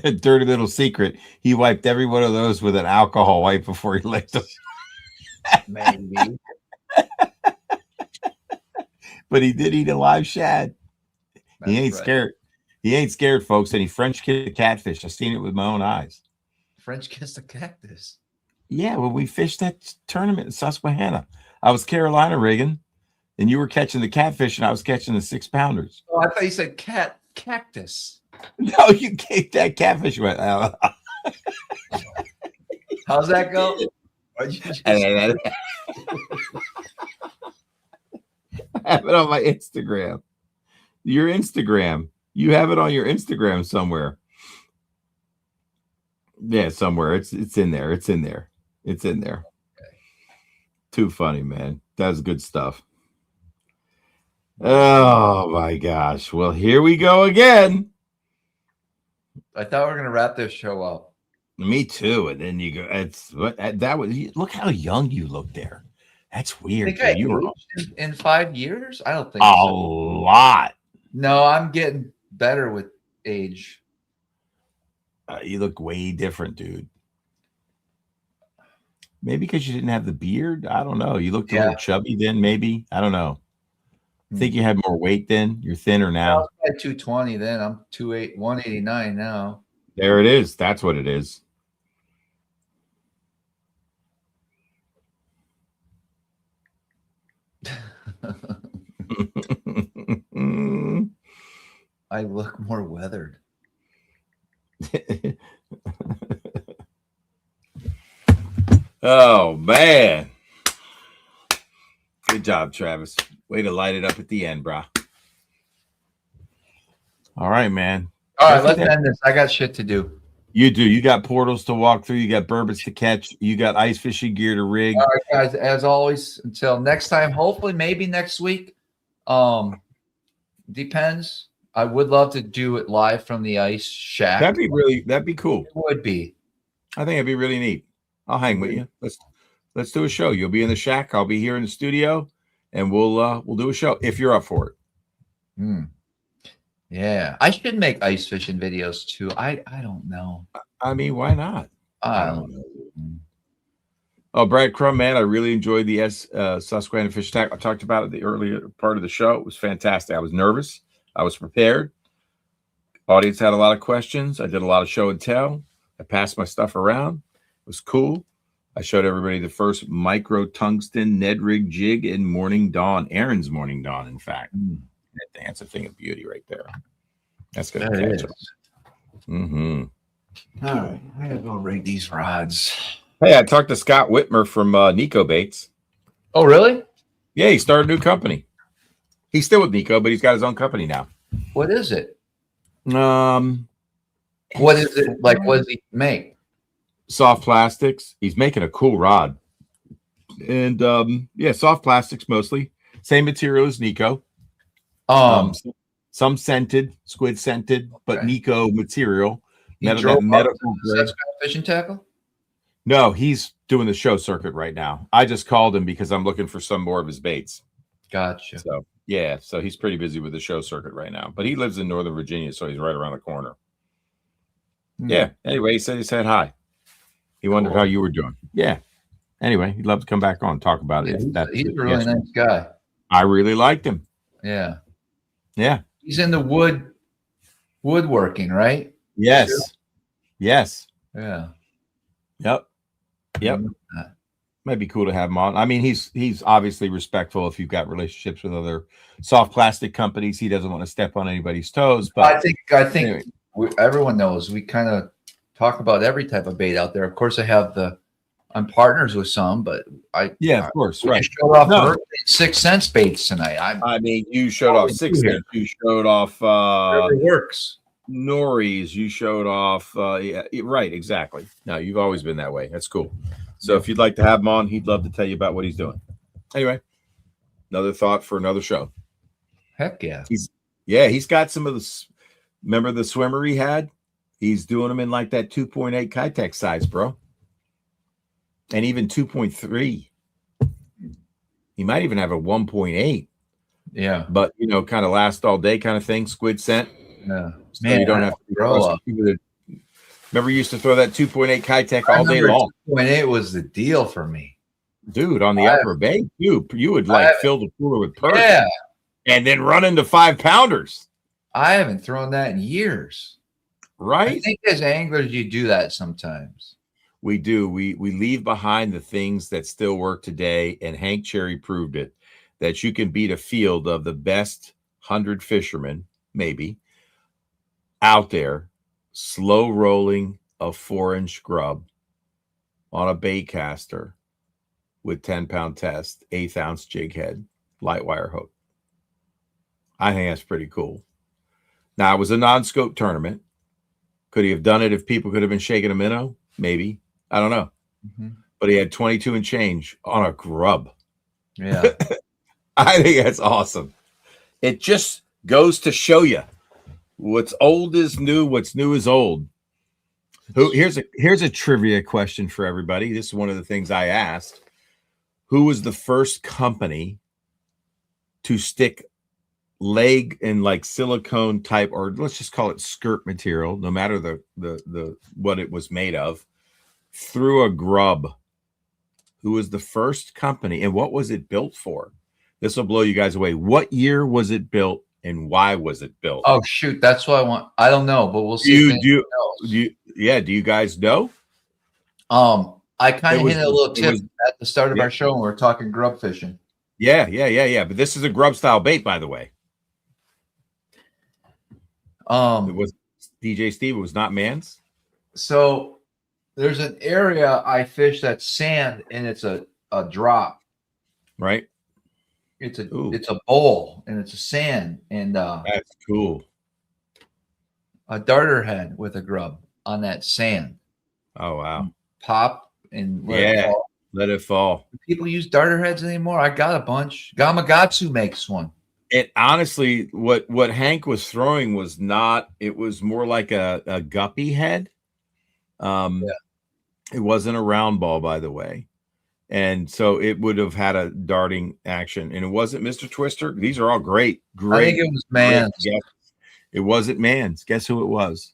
A dirty little secret. He wiped every one of those with an alcohol wipe before he licked them. Maybe. But he did eat a live shad. He ain't scared. He ain't scared, folks. And he French kissed a catfish. I've seen it with my own eyes. French kissed a cactus. Yeah, when we fished that tournament in Susquehanna, I was Carolina rigging, and you were catching the catfish, and I was catching the 6-pounders. Oh, I thought you said cactus. No, you gave that catfish. Went. How's that go? I have it on my Instagram. Your Instagram. You have it on your Instagram somewhere. Yeah, somewhere. It's in there. It's in there. It's in there. Okay. Too funny, man. That's good stuff. Oh my gosh. Well, here we go again. I thought we were gonna wrap this show up. Me too. And then you go. It's that was. Look how young you look there. That's weird. Think You were in 5 years? I don't think a so. lot. No, I'm getting better with age. You look way different, dude. Maybe because you didn't have the beard. I don't know. You looked a little chubby then, maybe. I don't know. I think you had more weight then. You're thinner now. I was at 220 then. I'm 189 now. There it is. That's what it is. I look more weathered. Oh man, good job, Travis. Way to light it up at the end, brah. All right, man. All right, let's end this. I got shit to do. You do. You got portals to walk through. You got burbots to catch. You got ice fishing gear to rig. All right, guys. As always, until next time. Hopefully, maybe next week. Depends. I would love to do it live from the ice shack. That'd be cool. It would be. I think it'd be really neat. I'll hang with you. Let's do a show. You'll be in the shack. I'll be here in the studio, and we'll do a show if you're up for it. Yeah, I should make ice fishing videos too. I don't know. I mean, why not? I don't know. Oh, Brad Crum, man, I really enjoyed the Susquehanna Fish Attack. I talked about it the earlier part of the show. It was fantastic. I was nervous. I was prepared. Audience had a lot of questions. I did a lot of show and tell. I passed my stuff around. It was cool. I showed everybody the first micro tungsten Ned rig jig in Morning Dawn, Aaron's Morning Dawn, in fact. That's a thing of beauty right there. That's going to catch up. All right, I gotta go rig these rods. Hey, I talked to Scott Whitmer from Nico Baits. Oh, really? Yeah, he started a new company. He's still with Nico, but he's got his own company now. What is it? What is it like? What does he make? Soft plastics. He's making a cool rod. And yeah, soft plastics mostly. Same material as Nico. Some scented, squid scented, but Nico material. Medical grade. Fishing tackle? No, he's doing the show circuit right now. I just called him because I'm looking for some more of his baits. Gotcha. So yeah, so he's pretty busy with the show circuit right now. But he lives in Northern Virginia, so he's right around the corner. Yeah. Anyway, he said hi. He wondered how you were doing. Yeah. Anyway, he'd love to come back on and talk about it. He's a really nice guy. I really liked him. Yeah. Yeah. He's in the woodworking, right? Yes. Sure. Yes. Yeah. Yep. Might be cool to have him on. I mean, he's obviously respectful if you've got relationships with other soft plastic companies. He doesn't want to step on anybody's toes. But I think anyway. Everyone knows we kind of talk about every type of bait out there. Of course, I'm partners with some, but of course, right. Showed off 6 cents baits tonight. I mean, you showed off 6 cents. You showed off works. Nori's. You showed off. Right, exactly. No, you've always been that way. That's cool. So if you'd like to have him on, he'd love to tell you about what he's doing. Anyway, another thought for another show. Heck yeah. He's got some of the. Remember the swimmer he had? He's doing them in like that 2.8 Kitech size, bro. And even 2.3. He might even have a 1.8. Yeah. but you know, kind of last all day kind of thing, squid scent. Yeah. So Man, you don't I have to be grow up. frustrated. Remember, you used to throw that 2.8 Kitech I all day remember long, 2.8 was the deal for me. dude. On the I upper bay, you would I like haven't- fill the cooler with perch, Yeah. and then run into 5-pounders, I haven't thrown that in years. I right? think as anglers, you do that sometimes. We do. We leave behind the things that still work today, and Hank Cherry proved it. That you can beat a field of the best 100 fishermen, maybe, out there, slow rolling a 4-inch grub on a bait caster with 10-pound test, 1/8 ounce jig head, light wire hook. I think that's pretty cool. Now, it was a non-scope tournament. Could he have done it if people could have been shaking a minnow? Maybe. I don't know. But he had 22 and change on a grub. Yeah. I think that's awesome. It just goes to show you what's old is new, what's new is old. Here's a trivia question for everybody. This is one of the things I asked. Who was the first company to stick leg and like silicone type, or let's just call it skirt material, no matter the what it was made of, through a grub? Who was the first company, and what was it built for? This will blow you guys away. What year was it built, and why was it built? Oh shoot, that's what I want. I don't know, but we'll see. Do you guys know? I kind of hinted a little tip at the start of our show when we were talking grub fishing. Yeah. But this is a grub style bait, by the way. It was DJ Steve. It was not Man's. So there's an area I fish that's sand, and it's a drop. Right. It's a bowl, and it's a sand, and that's cool. A darter head with a grub on that sand. Oh wow! Pop and let it fall. Do people use darter heads anymore? I got a bunch. Gamakatsu makes one. It honestly, what Hank was throwing was not. It was more like a guppy head. It wasn't a round ball, by the way. And so it would have had a darting action, and it wasn't Mr. Twister. These are all great. I think it was Man's. It wasn't Man's. Guess who it was?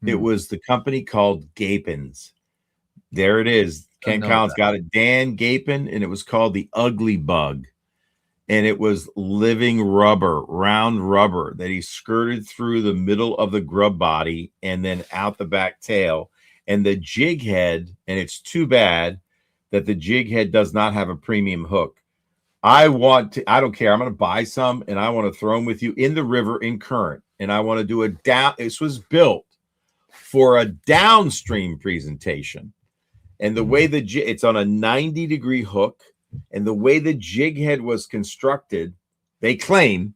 It was the company called Gapin's. There it is. Ken Collins got it. Dan Gapin, and it was called the Ugly Bug. And it was living rubber, round rubber that he skirted through the middle of the grub body and then out the back tail. And the jig head, and it's too bad that the jig head does not have a premium hook. I don't care. I'm going to buy some, and I want to throw them with you in the river in current. And I want to do this was built for a downstream presentation. And the way it's on a 90-degree hook, and the way the jig head was constructed, they claim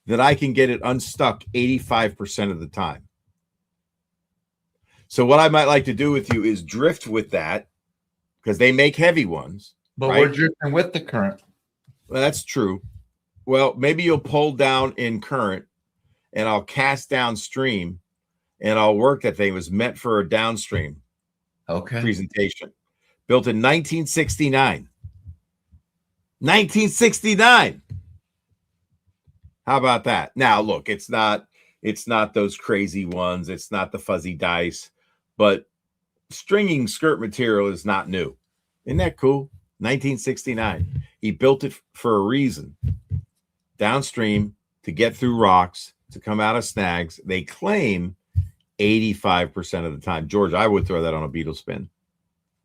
that I can get it unstuck 85% of the time. So what I might like to do with you is drift with that, because they make heavy ones. But we're drifting with the current. Well, that's true. Well, maybe you'll pull down in current, and I'll cast downstream, and I'll work that thing. It was meant for a downstream presentation. Built in 1969. 1969. How about that? Now, look, it's not those crazy ones. It's not the fuzzy dice, but stringing skirt material is not new. Isn't that cool? 1969. He built it for a reason. Downstream, to get through rocks, to come out of snags. They claim 85% of the time. George, I would throw that on a beetle spin.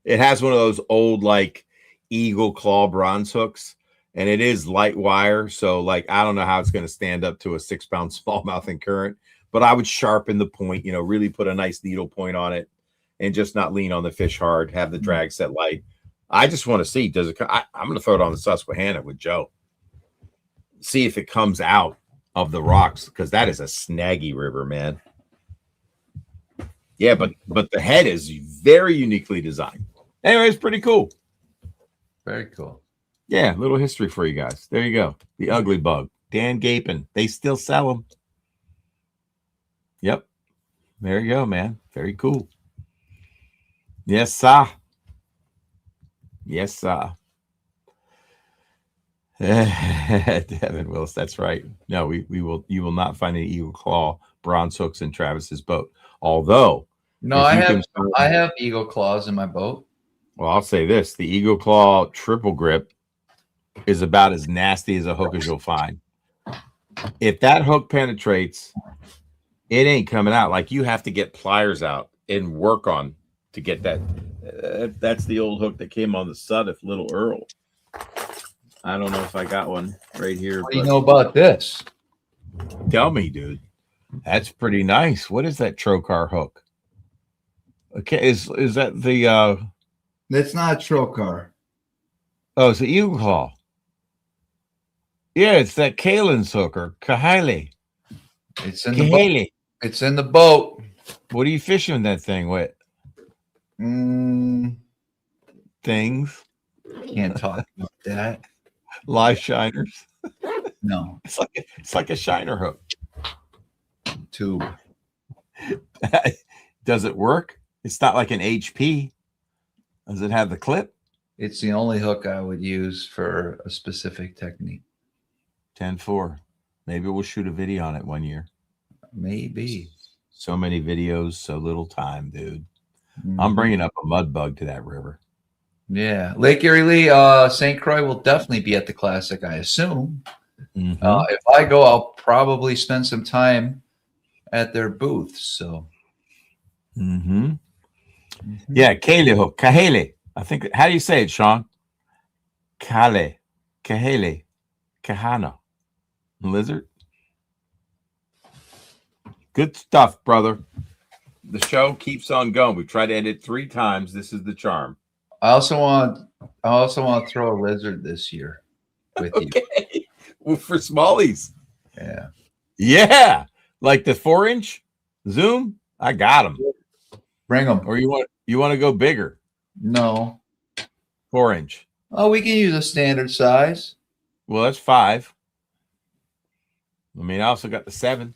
It has one of those old, like, eagle claw bronze hooks, and it is light wire. So, like, I don't know how it's going to stand up to a 6-pound smallmouth in current, but I would sharpen the point, really put a nice needle point on it, and just not lean on the fish hard, have the drag set light. I just want to see, I'm going to throw it on the Susquehanna with Joe. See if it comes out of the rocks, because that is a snaggy river, man. Yeah, but the head is very uniquely designed. Anyway, it's pretty cool. Very cool. Yeah, little history for you guys. There you go. The Ugly Bug. Dan Gapin. They still sell them. Yep. There you go, man. Very cool. Yes, sir. Yes, sir. Devin Willis, that's right. No, you will not find any eagle claw bronze hooks in Travis's boat. Although, No, if I you have can I have eagle claws in my boat. well, I'll say this: the eagle claw triple grip is about as nasty as a hook as you'll find. If that hook penetrates, it ain't coming out. Like you have to get pliers out and work on to get that. That's the old hook that came on the Suddiff Little Earl. I don't know if I got one right here. What do you know about this? Tell me, dude. That's pretty nice. What is that trocar hook? Okay, is that the It's not a trocar. oh, it's the eagle claw. Yeah, it's that Kalen's hook or Kahale. It's in the boat. Kahale. It's in the boat. What are you fishing that thing with? Things. Can't talk about that. Live shiners. No. It's like a shiner hook. Tube. Does it work? It's not like an HP. Does it have the clip? It's the only hook I would use for a specific technique. 10-4. Maybe we'll shoot a video on it one year. Maybe. So many videos, so little time, dude. I'm bringing up a mud bug to that river. Yeah. Lake Erie Lee, St. Croix will definitely be at the Classic, I assume. If I go, I'll probably spend some time at their booth. So, yeah, Kale hook, Kahale. I think. How do you say it, Sean? Kale, Kahale, Kahana, lizard. Good stuff, brother. The show keeps on going. We've tried to end it 3 times. This is the charm. I also want to throw a lizard this year with you. Well, for smallies. Yeah. Yeah. Like the 4-inch zoom. I got them. Bring them. Or you want to go bigger? No. 4-inch. Oh, we can use a standard size. Well, that's 5. I mean, I also got the 7.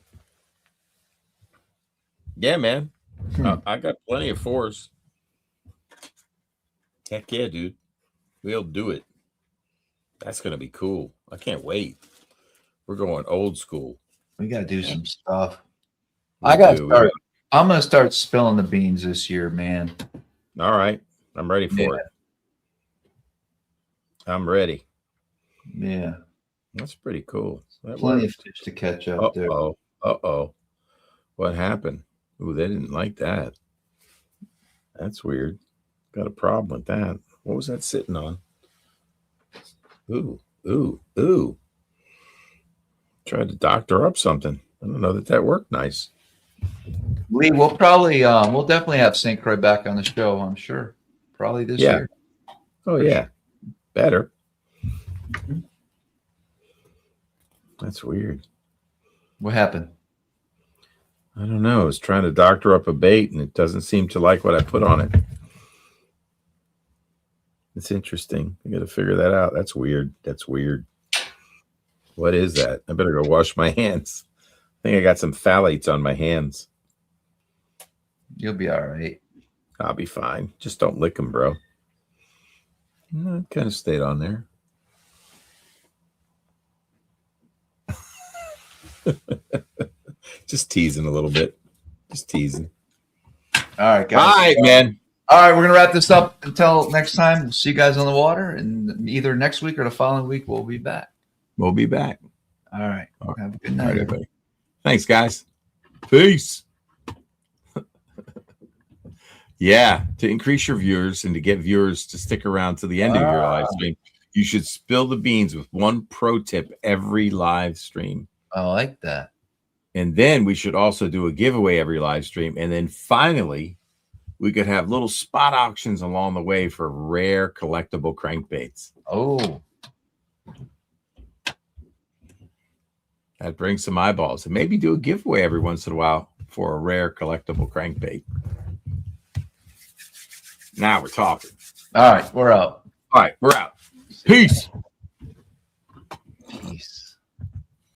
Yeah, man. I got plenty of 4s. Heck yeah, dude. We'll do it. That's going to be cool. I can't wait. We're going old school. We got to do some stuff. We I'm going to start spilling the beans this year, man. All right. I'm ready for it. I'm ready. Yeah. That's pretty cool. Plenty of fish to catch up there. Uh-oh. What happened? Ooh, they didn't like that. That's weird. Got a problem with that. What was that sitting on? Ooh. Tried to doctor up something. I don't know that worked nice. Lee, we'll probably we'll definitely have St. Croix back on the show, I'm sure. Probably this year. Oh, yeah. Better. That's weird. What happened? I don't know. I was trying to doctor up a bait, and it doesn't seem to like what I put on it. It's interesting. I got to figure that out. That's weird. What is that? I better go wash my hands. I think I got some phthalates on my hands. You'll be all right. I'll be fine. Just don't lick them, bro. No, it kind of stayed on there. Just teasing a little bit. Just teasing. All right, guys. All right, man. All right, we're gonna wrap this up until next time. We'll see you guys on the water, and either next week or the following week we'll be back. We'll be back. All right. Have a good night, All right, everybody. Thanks, guys. Peace. Yeah, to increase your viewers and to get viewers to stick around to the end of your live stream, you should spill the beans with one pro tip every live stream. I like that. And then we should also do a giveaway every live stream. And then finally, we could have little spot auctions along the way for rare collectible crankbaits. Oh. That brings some eyeballs. And maybe do a giveaway every once in a while for a rare collectible crankbait. Now we're talking. All right, we're out. All right, we're out. Peace. Peace.